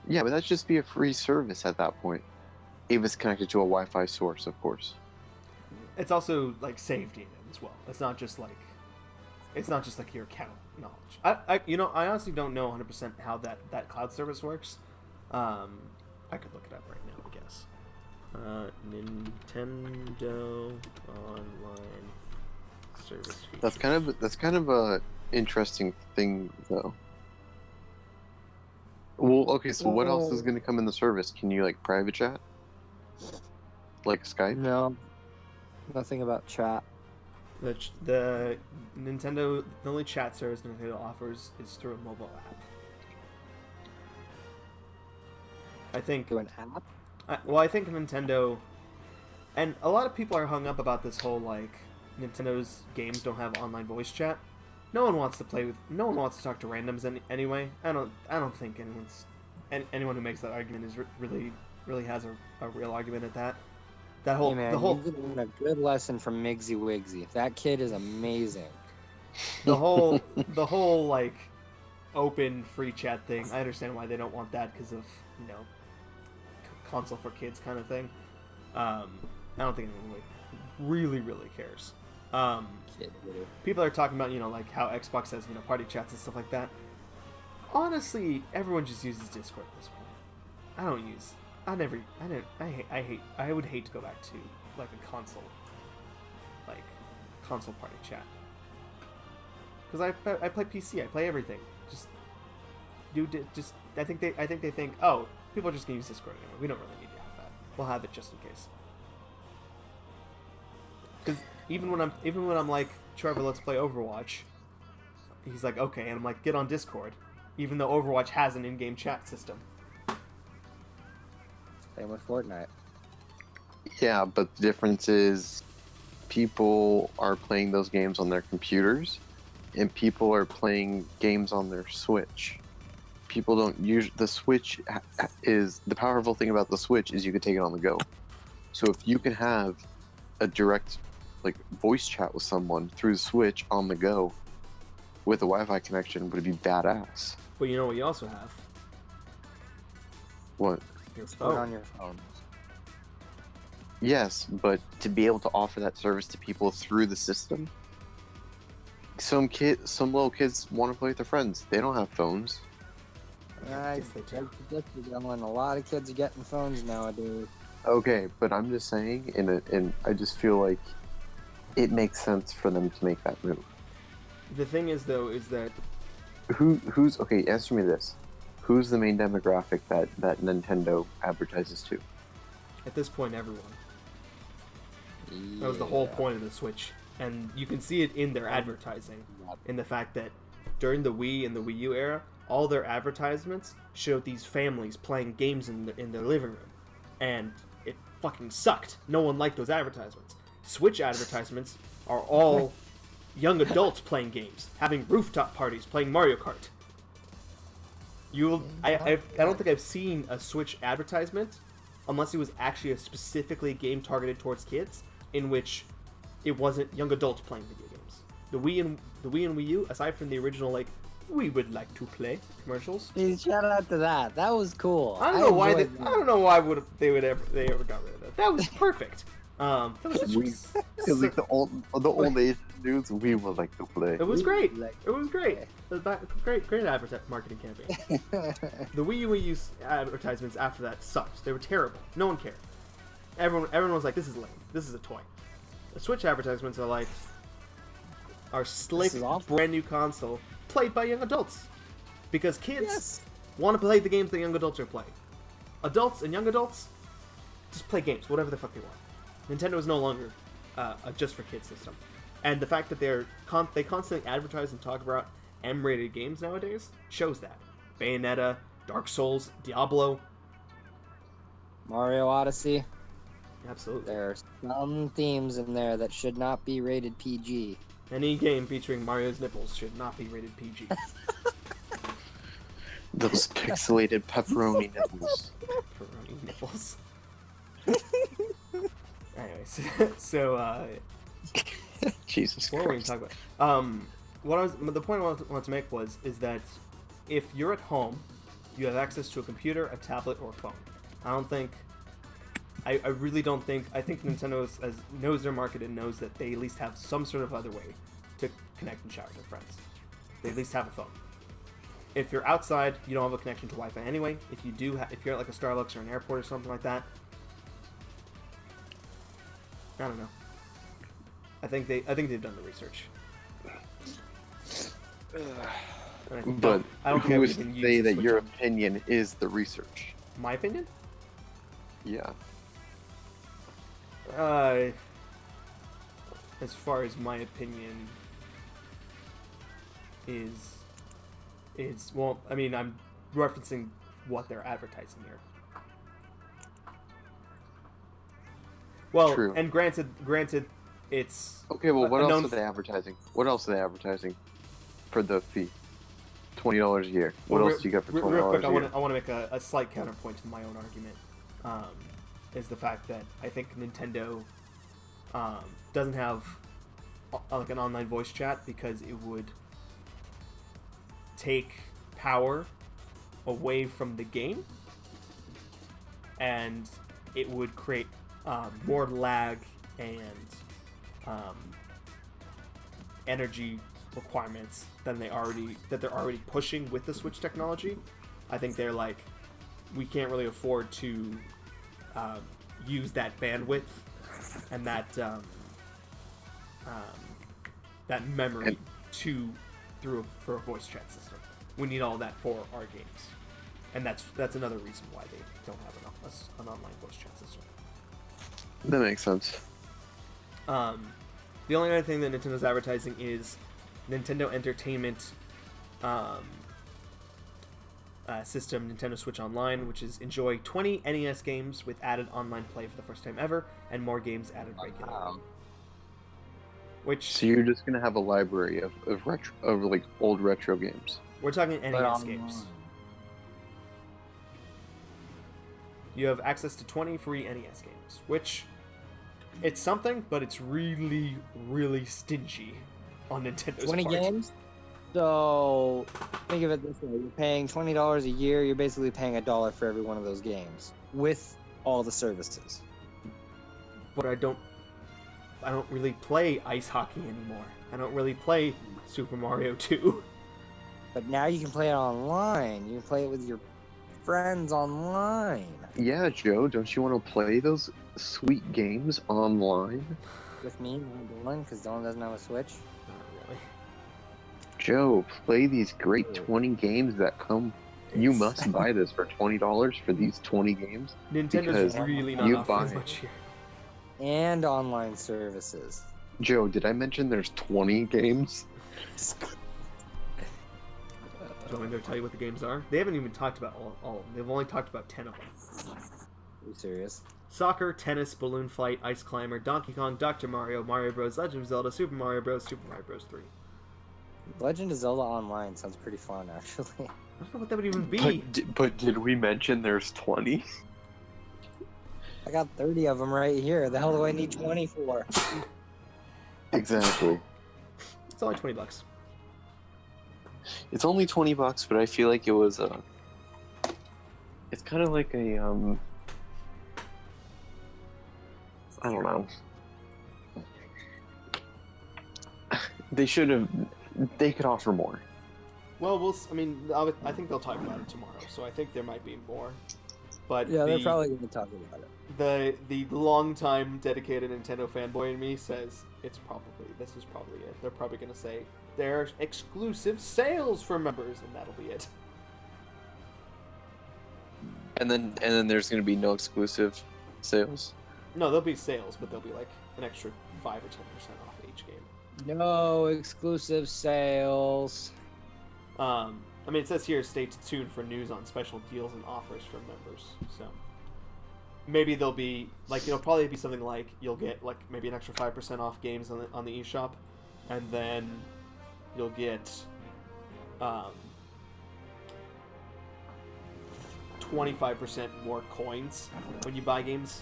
Yeah, but that'd just be a free service at that point. If it's connected to a Wi-Fi source, of course. It's also like saved data as well. It's not just like your account knowledge. I honestly don't know 100% how that cloud service works. I could look it up right now, I guess. Nintendo Online Service features. That's kind of a interesting thing, though. Well, okay, so what else is going to come in the service? Can you like private chat, like Skype? No. Nothing about chat. The Nintendo, the only chat service Nintendo offers is through a mobile app. I think. Through an app? I think Nintendo, and a lot of people are hung up about this whole like Nintendo's games don't have online voice chat. No one wants to talk to randoms anyway. I don't think anyone who makes that argument is really has a real argument at that. Hey man, you could learn a good lesson from Migsy Wigsy. That kid is amazing. The whole like open free chat thing. I understand why they don't want that because of console for kids kind of thing. I don't think anyone really cares. People are talking about like how Xbox has party chats and stuff like that. Honestly, everyone just uses Discord at this point. I would hate to go back to like a console party chat because I play PC. I play everything. I think they think, oh, people are just gonna use Discord anyway. We don't really need to have that. We'll have it just in case. even when I'm like, Trevor, let's play Overwatch. He's like, okay, and I'm like, get on Discord, even though Overwatch has an in-game chat system. Same with Fortnite. Yeah, but the difference is people are playing those games on their computers and people are playing games on their Switch. People don't use the Switch is the powerful thing about the Switch is you can take it on the go. So if you can have a direct like voice chat with someone through the Switch on the go with a Wi-Fi connection would be badass. But you know what you also have? What? Your Put phone. on your phone. Yes, but to be able to offer that service to people through the system, some little kids want to play with their friends. They don't have phones. I Yes, they do. going. A lot of kids are getting phones nowadays. Okay, but I'm just saying, and I just feel like it makes sense for them to make that move. The thing is, though, is that Who's okay? Answer me this: who's the main demographic that Nintendo advertises to? at this point, everyone. That was the whole point of the Switch, and you can see it in their advertising, in the fact that during the Wii and the Wii U era, all their advertisements showed these families playing games in their living room, and it fucking sucked. No one liked those advertisements. Switch advertisements are all young adults playing games, having rooftop parties, playing Mario Kart. I don't think I've seen a Switch advertisement, unless it was actually a specifically game targeted towards kids, in which it wasn't young adults playing video games. The Wii and Wii U, aside from the original like "we would like to play" commercials, Shout out to that. That was cool. I don't know why enjoyed that. I don't know why they ever got rid of that. That was perfect. That was such It was like the old Asian dudes. We would like to play. It was great. Like- It was great. It was great marketing campaign. The Wii U advertisements after that sucked. They were terrible. No one cared. Everyone was like, "This is lame. This is a toy." The Switch advertisements are like, "Our slick, This is awful. brand new console played by young adults," because kids Yes. want to play the games that young adults are playing. Adults and young adults just play games, whatever the fuck they want. Nintendo is no longer a just for kids system, and the fact that they constantly advertise and talk about M-rated games nowadays shows that. Bayonetta, Dark Souls, Diablo, Mario Odyssey. absolutely. There are some themes in there that should not be rated PG. Any game featuring Mario's nipples should not be rated PG. Those pixelated pepperoni nipples. Pepperoni nipples. Anyways, so Jesus what were we Christ. talking about? The point I wanted to make is that if you're at home, you have access to a computer, a tablet, or a phone. I really don't think. I think Nintendo knows their market and knows that they at least have some sort of other way to connect and chat with their friends. They at least have a phone. If you're outside, you don't have a connection to Wi-Fi anyway. If you do, if you're at like a Starbucks or an airport or something like that, I don't know. I think they've done the research. And I think- But I don't think I who would is even to use say the that Switch your on- opinion is the research? My opinion? Yeah. As far as my opinion is well, I mean, I'm referencing what they're advertising here. Well, True. and granted, it's Okay, well, what a else known are they advertising? What else are they advertising for the fee? $20 a year. What Well, else do you get for $20 real quick, a I year? want to make a slight counterpoint to my own argument. Is the fact that I think Nintendo doesn't have like an online voice chat because it would take power away from the game, and it would create more lag and energy requirements than they're already pushing with the Switch technology. I think they're like, we can't really afford to use that bandwidth and that memory for a voice chat system. We need all that for our games, and that's another reason why they don't have an online voice chat system. That makes sense. The only other thing that Nintendo's advertising is Nintendo Entertainment system, Nintendo Switch Online, which is enjoy 20 NES games with added online play for the first time ever, and more games added regularly. Wow. Which So you're just gonna have a library of like old retro games. we're talking NES But games. You have access to 20 free NES games, which it's something, but it's really, really stingy on Nintendo's 20 part. games? So, think of it this way. You're paying $20 a year. You're basically paying $1 for every one of those games with all the services. But I don't really play ice hockey anymore. I don't really play Super Mario 2. But now you can play it online. You can play it with your friends online. Yeah, Joe, don't you want to play those sweet games online? With me, not Dylan, because Dylan doesn't have a Switch. Not really. Joe, play these great 20 games that come. You It's- must buy this for $20 for these 20 games. Nintendo's because really not you offering buy- much here. And online services. Joe, did I mention there's 20 games? Do you want me to tell you what the games are? They haven't even talked about all of them. They've only talked about 10 of them. Are you serious? Soccer, tennis, balloon fight, ice climber, Donkey Kong, Dr. Mario, Mario Bros, Legend of Zelda, Super Mario Bros, Super Mario Bros 3. Legend of Zelda Online sounds pretty fun, actually. I don't know what that would even be. But did we mention there's 20? I got 30 of them right here. The hell do I need 20 for? Exactly. It's only $20. It's only $20, but I feel like it was it's kind of like a I don't know. They could offer more. Well, I think they'll talk about it tomorrow, so I think there might be more. But Yeah, they're probably going to talk about it. the longtime dedicated Nintendo fanboy in me says this is probably it. They're probably going to say there's exclusive sales for members, and that'll be it. And then there's going to be no exclusive sales. No, there'll be sales, but there'll be like an extra 5 or 10% off each game. No exclusive sales. It says here, stay tuned for news on special deals and offers for members. So maybe there'll be it'll probably be something like you'll get like maybe an extra 5% off games on the eShop, and then you'll get 25% more coins when you buy games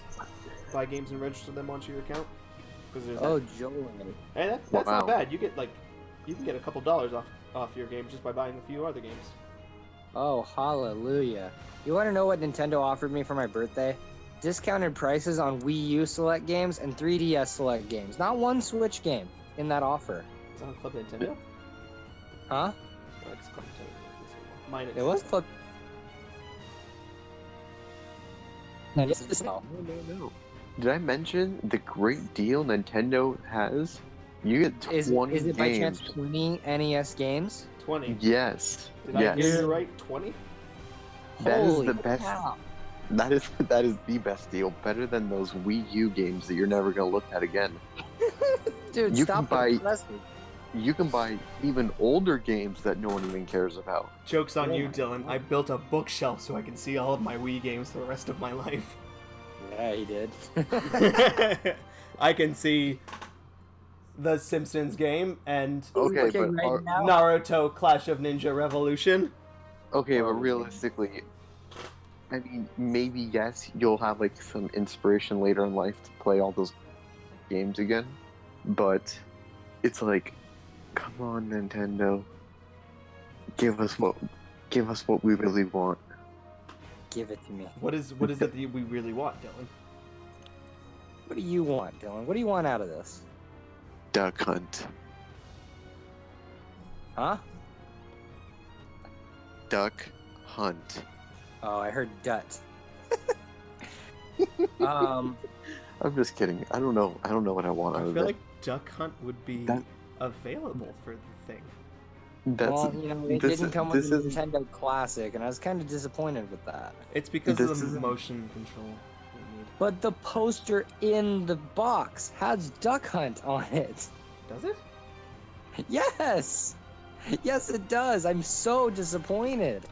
and register them onto your account. Because there's Oh, that. joy. Hey, that's not Wow. bad. You can get a couple dollars off your game just by buying a few other games. Oh, hallelujah. You want to know what Nintendo offered me for my birthday? Discounted prices on Wii U select games and 3DS select games. Not one Switch game in that offer. Is that on Club Nintendo? Huh? Oh, it's Club Nintendo. Mine is. It was Club. No. Did I mention the great deal Nintendo has? You get 20 Is it by chance games. 20 NES games? 20. Yes. Did I yes. hear you right? 20? That is Holy the best. cow. That is the best deal. Better than those Wii U games that you're never gonna look at again. Dude, You stop can buy- impressing. You can buy even older games that no one even cares about. Joke's on Oh you, my Dylan. I built a bookshelf so I can see all of my Wii games for the rest of my life. Yeah, he did. I can see the Simpsons game and Okay, Okay, but right now- Naruto Clash of Ninja Revolution. okay, but Oh, realistically, I mean, maybe yes, you'll have like some inspiration later in life to play all those games again, but it's like, come on, Nintendo, give us what we really want. Give it to me. What is it that we really want, Dylan? What do you want, Dylan? What do you want out of this? Duck Hunt. Huh? Duck Hunt. Oh, I heard Dut. um, I'm just kidding. I don't know what I want out I of feel that. like Duck Hunt would be That- available for the thing. That's well, you know, it this- didn't come with this the is- Nintendo Classic, and I was kind of disappointed with that. It's because This of the isn't- motion control we need. But the poster in the box has Duck Hunt on it. Does it? Yes! Yes, it does. I'm so disappointed.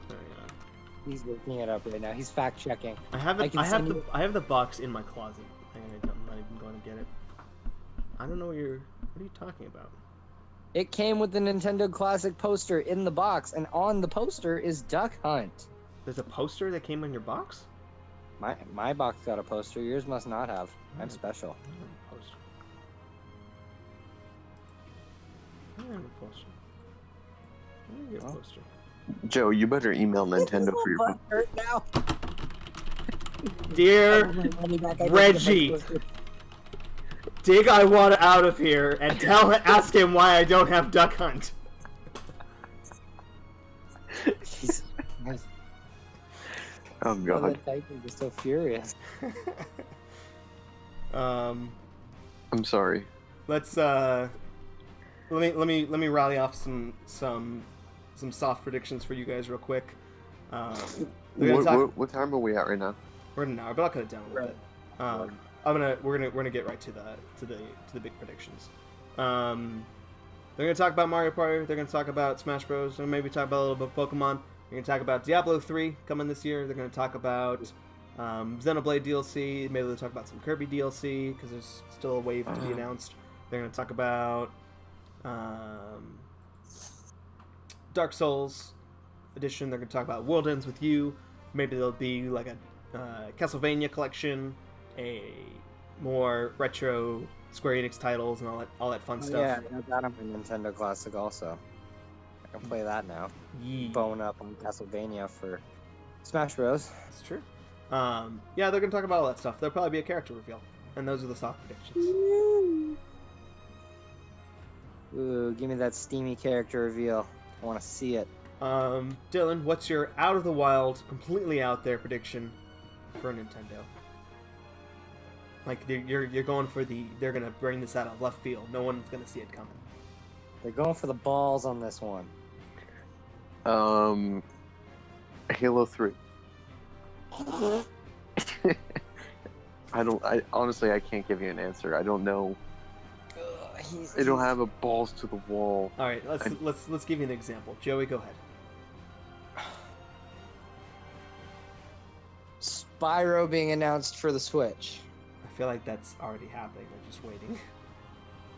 Hang on. He's looking it up right now. He's fact checking. I have I it. can I have send the you- I have the box in my closet. I'm not even going to get it. I don't know what are you talking about? It came with the Nintendo Classic poster in the box, and on the poster is Duck Hunt. There's a poster that came in your box? My box got a poster. Yours must not have. I'm special. I don't have a poster. I don't have a poster. I don't get a Well. poster. Joe, you better email Nintendo for your. Butt hurt now. Dear Reggie, dig Iwata out of here and ask him why I don't have Duck Hunt. Jesus Christ. Oh Oh, god. that typing is so furious. Um, I'm sorry. let's let me rally off some soft predictions for you guys real quick. We're gonna talk- What time are we at right now? We're in an hour, but I'll cut it down a little bit. We're gonna get right to the big predictions. They're gonna talk about Mario Party. They're gonna talk about Smash Bros. And maybe talk about a little bit of Pokemon. They're gonna talk about Diablo 3 coming this year. They're gonna talk about Xenoblade DLC. Maybe they'll talk about some Kirby DLC because there's still a wave to be announced. They're gonna talk about Dark Souls edition. They're gonna talk about World Ends with You. Maybe there'll be like a Castlevania collection, a more retro Square Enix titles, and all that fun stuff. Yeah, I got him in Nintendo Classic also. I can play that now. Yee. Bone up on Castlevania for Smash Bros. That's true. Yeah, they're gonna talk about all that stuff. There'll probably be a character reveal, and those are the soft predictions. Ooh, give me that steamy character reveal. I want to see it. Dylan, what's your out of the wild, completely out there prediction for Nintendo? Like you're going for they're gonna bring this out of left field. No one's gonna see it coming. They're going for the balls on this one. Halo 3. I honestly I can't give you an answer. I don't know. I don't have a balls to the wall. All right, let's give you an example. Joey, go ahead. Spyro being announced for the Switch. I feel like that's already happening. They're just waiting.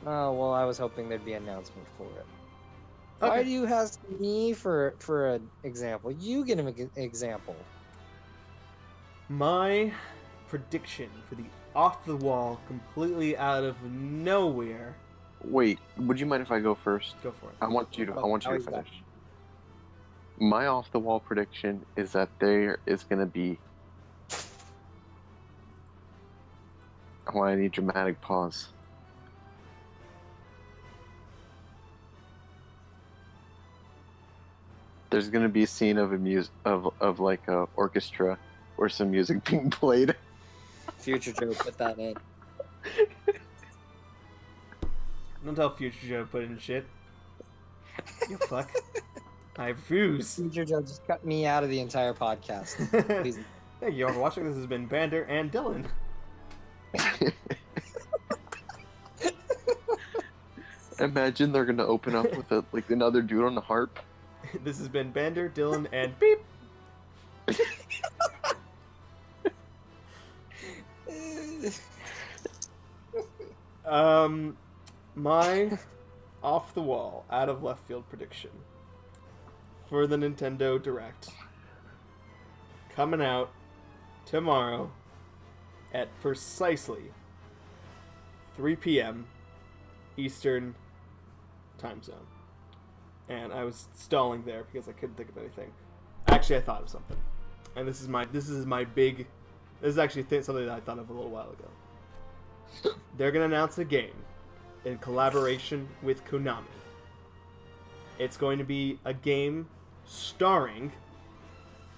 Oh, well, I was hoping there'd be an announcement for it. Why Okay. do you ask me for an example? You get an example. My prediction for the off the wall, completely out of nowhere. Wait, would you mind if I go first? Go for it. I want you to How finish. is that? My off the wall prediction is that there is gonna be. Why I need dramatic pause. There's gonna be a scene of of like a orchestra or some music being played. Future Joe put that in. Don't tell Future Joe to put in shit. You fuck. I refuse. Future Joe just cut me out of the entire podcast. Please. Thank you all for watching. This has been Bander and Dylan. Imagine they're gonna open up with like another dude on the harp. This has been Bander, Dylan, and Beep. My off the wall, out of left field prediction for the Nintendo Direct coming out tomorrow at precisely 3 p.m. Eastern time zone. And I was stalling there because I couldn't think of anything. Actually, I thought of something, and this is actually something that I thought of a little while ago. They're gonna announce a game in collaboration with Konami. It's going to be a game starring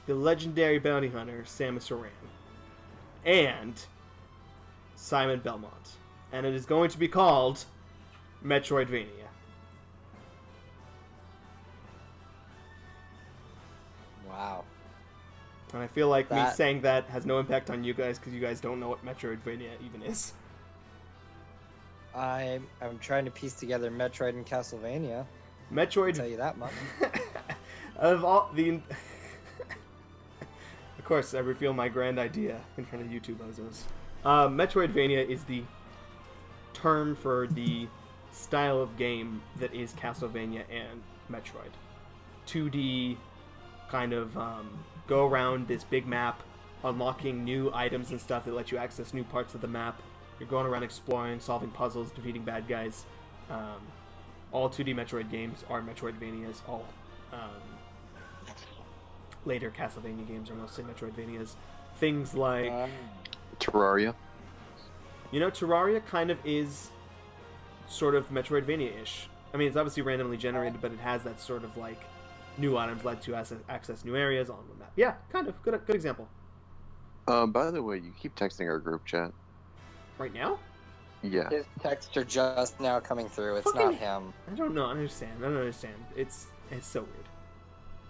the legendary bounty hunter Samus Aran and Simon Belmont, and it is going to be called Metroidvania. Wow. And I feel like me That- saying that has no impact on you guys because you guys don't know what Metroidvania even is. I'm trying to piece together Metroid and Castlevania. I'll Metroid. tell you that much. Of all the. Of course, I reveal my grand idea in front of YouTube bozos. Metroidvania is the term for the style of game that is Castlevania and Metroid. 2D, kind of go around this big map, unlocking new items and stuff that let you access new parts of the map. You're going around exploring, solving puzzles, defeating bad guys. All 2D Metroid games are Metroidvanias. All later Castlevania games are mostly Metroidvanias. Things like, Terraria. Terraria kind of is sort of Metroidvania-ish. I mean, it's obviously randomly generated, but it has that sort of like new items let you access new areas on the map. Yeah, kind of. Good example. By the way, you keep texting our group chat. Right now? Yeah. His texts are just now coming through. It's Fucking- not him. I don't know. I don't understand. It's so weird.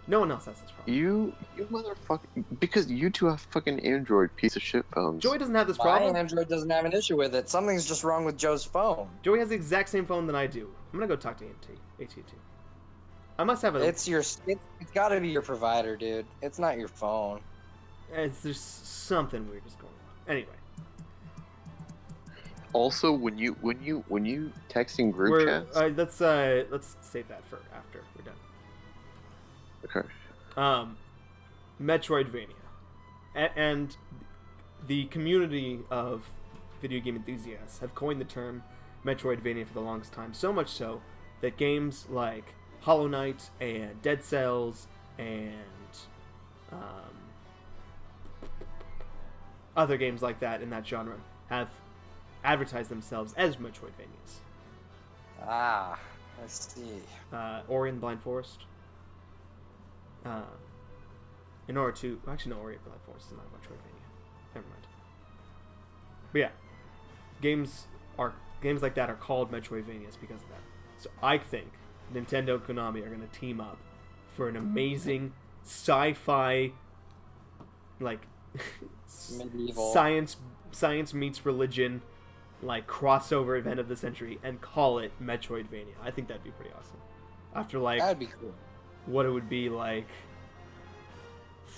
No one else has this problem. You motherfucker. Because you two have fucking Android piece of shit phones. Joey doesn't have this My problem. Android doesn't have an issue with it. Something's just wrong with Joe's phone. Joey has the exact same phone that I do. I'm gonna go talk to AT&T. I must have a. It's got to be your provider, dude. It's not your phone. There's something weird is going on. Anyway, Also, when you texting group chats. let's save that for after we're done. Okay. Metroidvania, and the community of video game enthusiasts have coined the term Metroidvania for the longest time. So much so that games like Hollow Knight and Dead Cells and other games like that in that genre have advertised themselves as Metroidvanias. Ah, I see. Ori and the Blind Forest. In order to actually no, Ori and the Blind Forest is not a Metroidvania. Never mind. But yeah, games like that are called Metroidvanias because of that. So I think Nintendo and Konami are going to team up for an amazing sci-fi, like Medieval. science meets religion, like crossover event of the century, and call it Metroidvania. I think that'd be pretty awesome. After like That'd be cool. what it would be like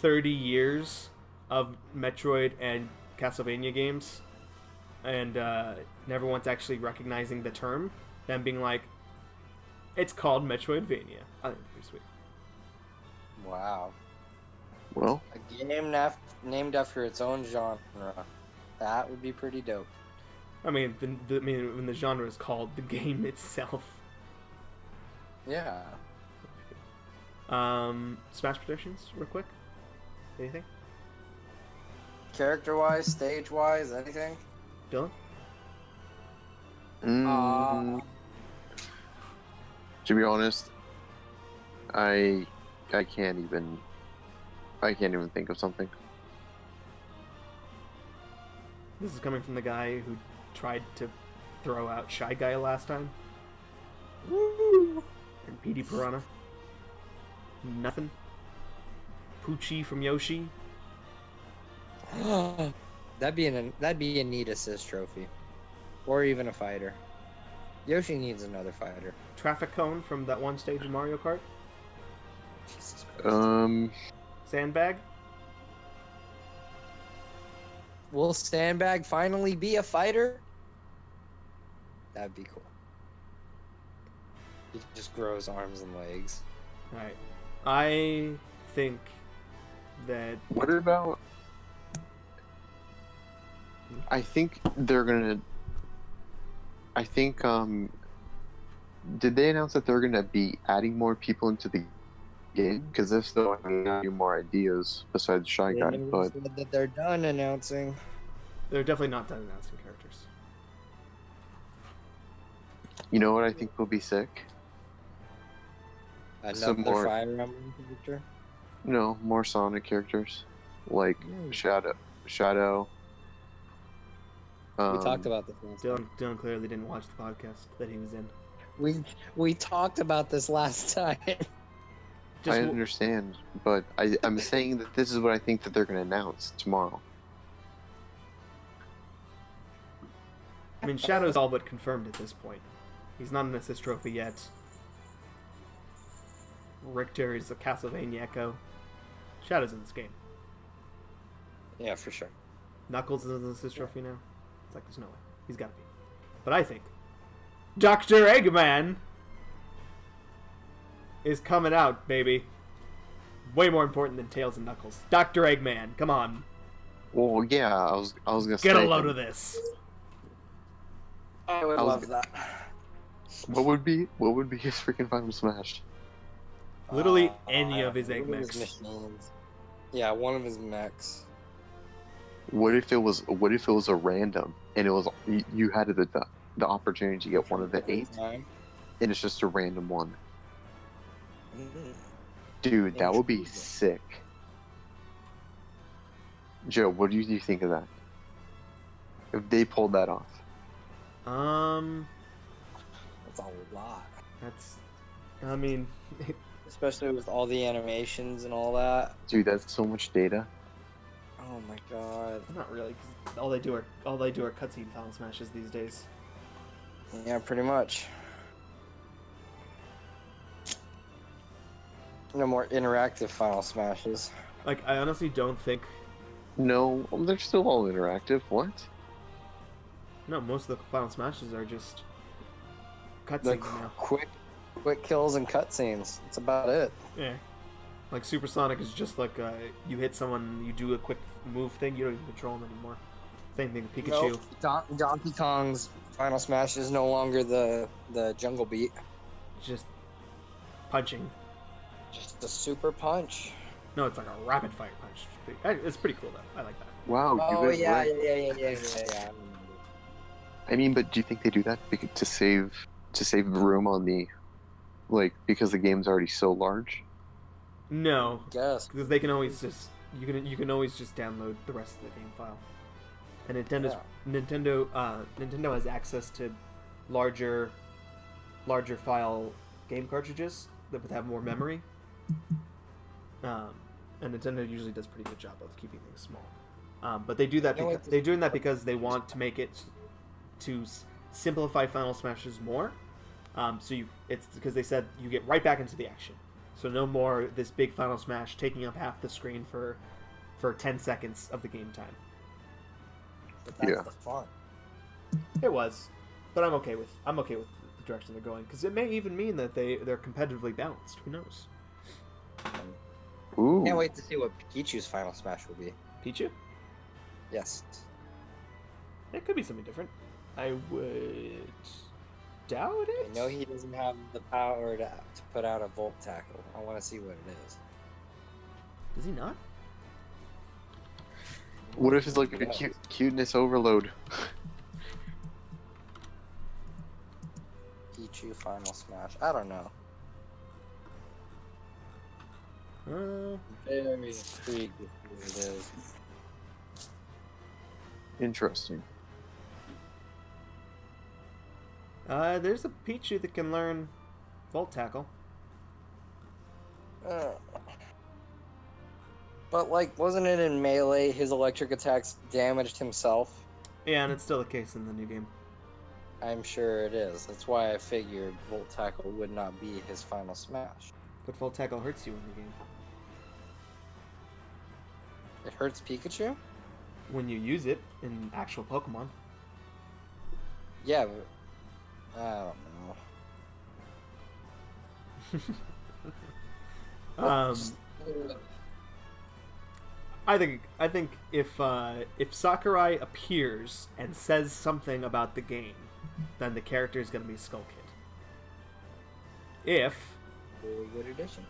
30 years of Metroid and Castlevania games, and never once actually recognizing the term, them being like, it's called Metroidvania. I think it's pretty sweet. Wow. Well, A game named after its own genre. That would be pretty dope. I mean, when the genre is called the game itself. Yeah. Smash predictions, real quick. Anything? Character-wise, stage-wise, anything? Dylan? To be honest, I can't even think of something. This is coming from the guy who tried to throw out Shy Guy last time. Woo! And Petey Piranha. Nothing. Poochie from Yoshi. that'd be a neat assist trophy, or even a fighter. Yoshi needs another fighter. Traffic Cone from that one stage in Mario Kart. Jesus Christ. Sandbag. Will Sandbag finally be a fighter? That'd be cool. He can just grow his arms and legs. Alright. I think that... What about? I think they're gonna. I think did they announce that they're gonna be adding more people into the game? Because if so, I mean, I have more ideas besides Shy Guy. They But said that they're done announcing. they're definitely not done announcing characters. you know what I think will be sick? Another more- Fire Emblem character. No, more Sonic characters, like Mm. Shadow. We talked about this last time. Dylan clearly didn't watch the podcast that he was in. We talked about this last time. Just I understand, but I'm saying that this is what I think that they're going to announce tomorrow. I mean, Shadow's all but confirmed at this point. He's not an assist trophy yet. Richter is a Castlevania echo. Shadow's in this game. Yeah, for sure. Knuckles is an assist trophy now. It's like, there's no way. He's got to be. But I think Dr. Eggman is coming out, baby. Way more important than Tails and Knuckles. Dr. Eggman, come on. Well, yeah, I was gonna Get say a load of this. I would I was- love that. what would be his freaking Final Smash? Literally any of his one egg his mechs. machines. Yeah, one of his mechs. What if it was a random and it was you had the opportunity to get one of the 8 Time. and it's just a random one? Mhm. Dude, that would be Interesting. sick. Joe, what do you think of that? If they pulled that off. That's a lot. That's, I mean, Especially with all the animations and all that. Dude, that's so much data. Oh my god. not really, because all they do are cutscene Final Smashes these days. Yeah, pretty much. No more interactive Final Smashes. Like, I honestly don't think. No, they're still all interactive. What? No, most of the Final Smashes are just The cutscenes now. quick kills and cutscenes. That's about it. Yeah. Like Supersonic is just like you hit someone, you do a quick move thing, you don't even control them anymore. Same thing with Pikachu. Nope. Donkey Kong's Final Smash is no longer the jungle beat. Just punching. Just a super punch. No, it's like a rapid fire punch. It's pretty cool though. I like that. Wow, Oh you guys yeah, were- yeah. I mean, but do you think they do that to save room on the, like, because the game's already so large? No, Guess. because they can always just you can always just download the rest of the game file. And Nintendo has access to larger file game cartridges that would have more memory. And Nintendo usually does a pretty good job of keeping things small. But they do that You know because what? they're doing that because they want to make it to simplify Final Smashes more. It's because they said you get right back into the action. So no more this big Final Smash taking up half the screen for 10 seconds of the game time. But that's Yeah. the fun. It was, but I'm okay with the direction they're going because it may even mean that they're competitively balanced. Who knows? Ooh. Can't wait to see what Pikachu's Final Smash will be. Pichu? Yes. It could be something different. I would doubt it. I know he doesn't have the power to put out a Volt Tackle. I want to see what it is. Does he not? What if it's like a cuteness overload? Pichu Final Smash. I don't know. Very intrigued with what it is. Interesting. There's a Pichu that can learn Volt Tackle. But like, wasn't it in Melee his electric attacks damaged himself? Yeah, and it's still the case in the new game. I'm sure it is. That's why I figured Volt Tackle would not be his Final Smash. But Volt Tackle hurts you in the game. It hurts Pikachu? When you use it in actual Pokemon. Yeah, but I don't know. I think if Sakurai appears and says something about the game, then the character is going to be Skull Kid. Really good addition.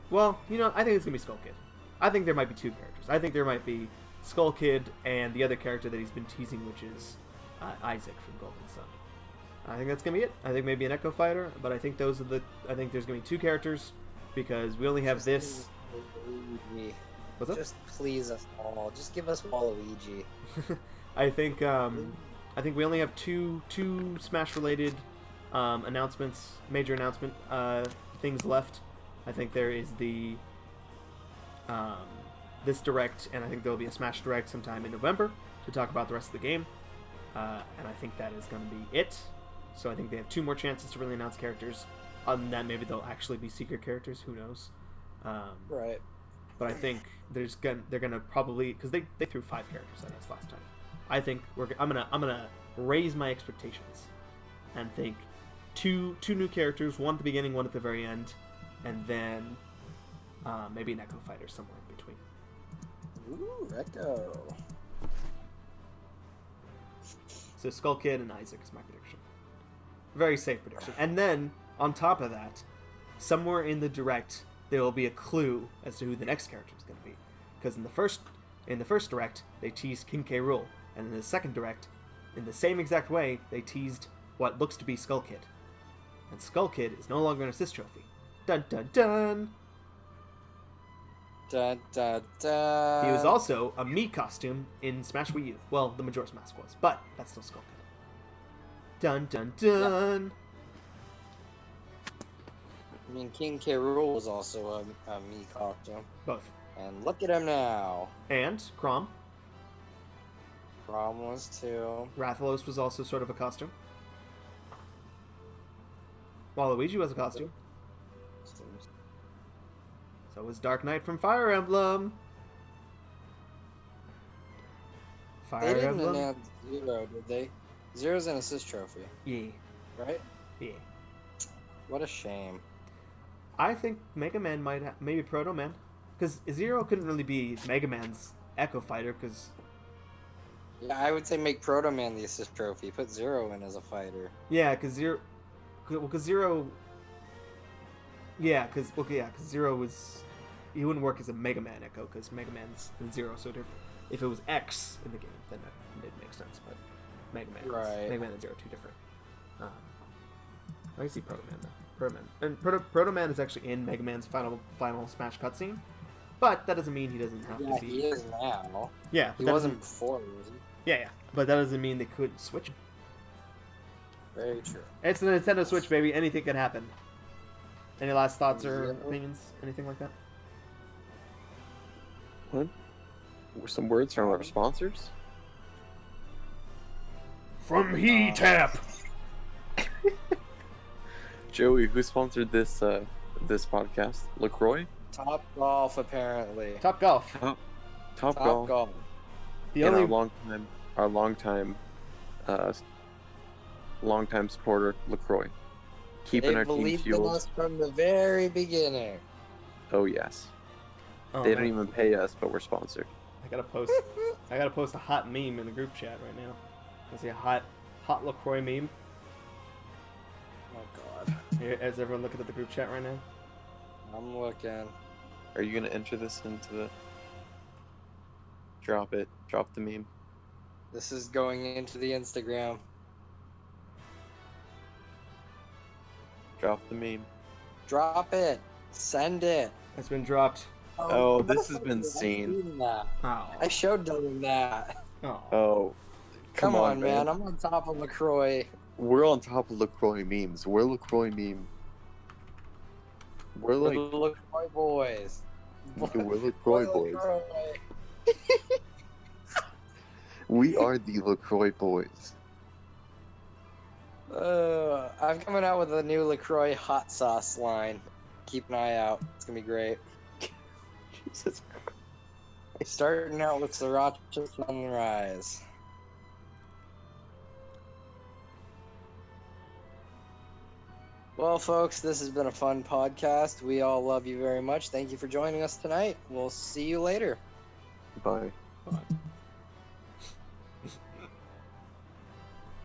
Well, I think it's going to be Skull Kid. I think there might be two characters. I think there might be Skull Kid and the other character that he's been teasing, which is Isaac from Golden Sun. I think that's going to be it. I think maybe an Echo Fighter, but I think I think there's going to be two characters because we only have this. Luigi. What's up? Just please us all. Just give us Waluigi. I think we only have two Smash related announcements, major announcement things left. I think there is the this Direct, and I think there'll be a Smash Direct sometime in November to talk about the rest of the game. And I think that is going to be it. So I think they have 2 more chances to really announce characters. Other than that, maybe they'll actually be secret characters. Who knows? Right. But I think they're gonna probably, because they threw 5 characters at us last time. I think I'm gonna raise my expectations and think two new characters, one at the beginning, one at the very end, and then maybe an Echo Fighter somewhere in between. Ooh, Echo. So Skull Kid and Isaac is my prediction. Very safe prediction. And then on top of that, somewhere in the Direct there will be a clue as to who the next character is going to be. Because in the first Direct they teased King K. Rool, and in the second Direct, in the same exact way, they teased what looks to be Skull Kid. And Skull Kid is no longer an assist trophy. Dun dun dun! Da, da, da. He was also a Mii costume in Smash Wii U. Well, the Majora's Mask was, but that's still Skull Kid. Dun dun dun! I mean, King K. Rool was also a Mii costume. Both. And look at him now. And Chrom. Chrom was too. Rathalos was also sort of a costume. Waluigi was a costume. So was Dark Knight from Fire Emblem. They didn't announce Zero, did they? Zero's an assist trophy. Yeah. Right? Yeah. What a shame. I think Mega Man might have, maybe Proto Man. Because Zero couldn't really be Mega Man's Echo Fighter, because... Yeah, I would say make Proto Man the assist trophy. Put Zero in as a fighter. Yeah, because Zero... Because Zero... Yeah, because Zero was... He wouldn't work as a Mega Man Echo, because Mega Man's and Zero so different. If it was X in the game, then that did make sense, but Mega Man, Mega Man and Zero are too different. I see Proto Man though. Proto Man. And Proto Man is actually in Mega Man's final Smash cutscene, but that doesn't mean he doesn't have to be. He is now. Yeah, he wasn't before, was he? Yeah, but that doesn't mean they could switch. Very true. It's the Nintendo Switch, baby. Anything can happen. Any last thoughts or opinions? Anything like that? What? Some words from our sponsors? From He-Tap! Joey, who sponsored this this podcast? LaCroix? Top Golf, apparently. Top Golf. Top Golf. The and only our longtime supporter, LaCroix. Keeping our team believed in fueled. us from the very beginning. Oh yes. Oh, They man. don't even pay us, but we're sponsored. I gotta post a hot meme in the group chat right now. I see a hot LaCroix meme. Oh god. Is everyone looking at the group chat right now? I'm looking. Are you gonna enter this into the? Drop it. Drop the meme. This is going into the Instagram. Drop the meme. Drop it. Send it. It's been dropped. Oh, this has been I've seen. seen that. Oh. I showed Dylan that. Oh. Oh, Come on, man. I'm on top of LaCroix. We're on top of LaCroix memes. We're LaCroix meme. We're We're like the LaCroix boys. we're LaCroix boys. LaCroix. We are the LaCroix boys. I'm coming out with a new LaCroix hot sauce line. Keep an eye out. It's gonna be great. Jesus. Starting out with Sriracha Sunrise. Well, folks, this has been a fun podcast. We all love you very much. Thank you for joining us tonight. We'll see you later. Bye. Bye.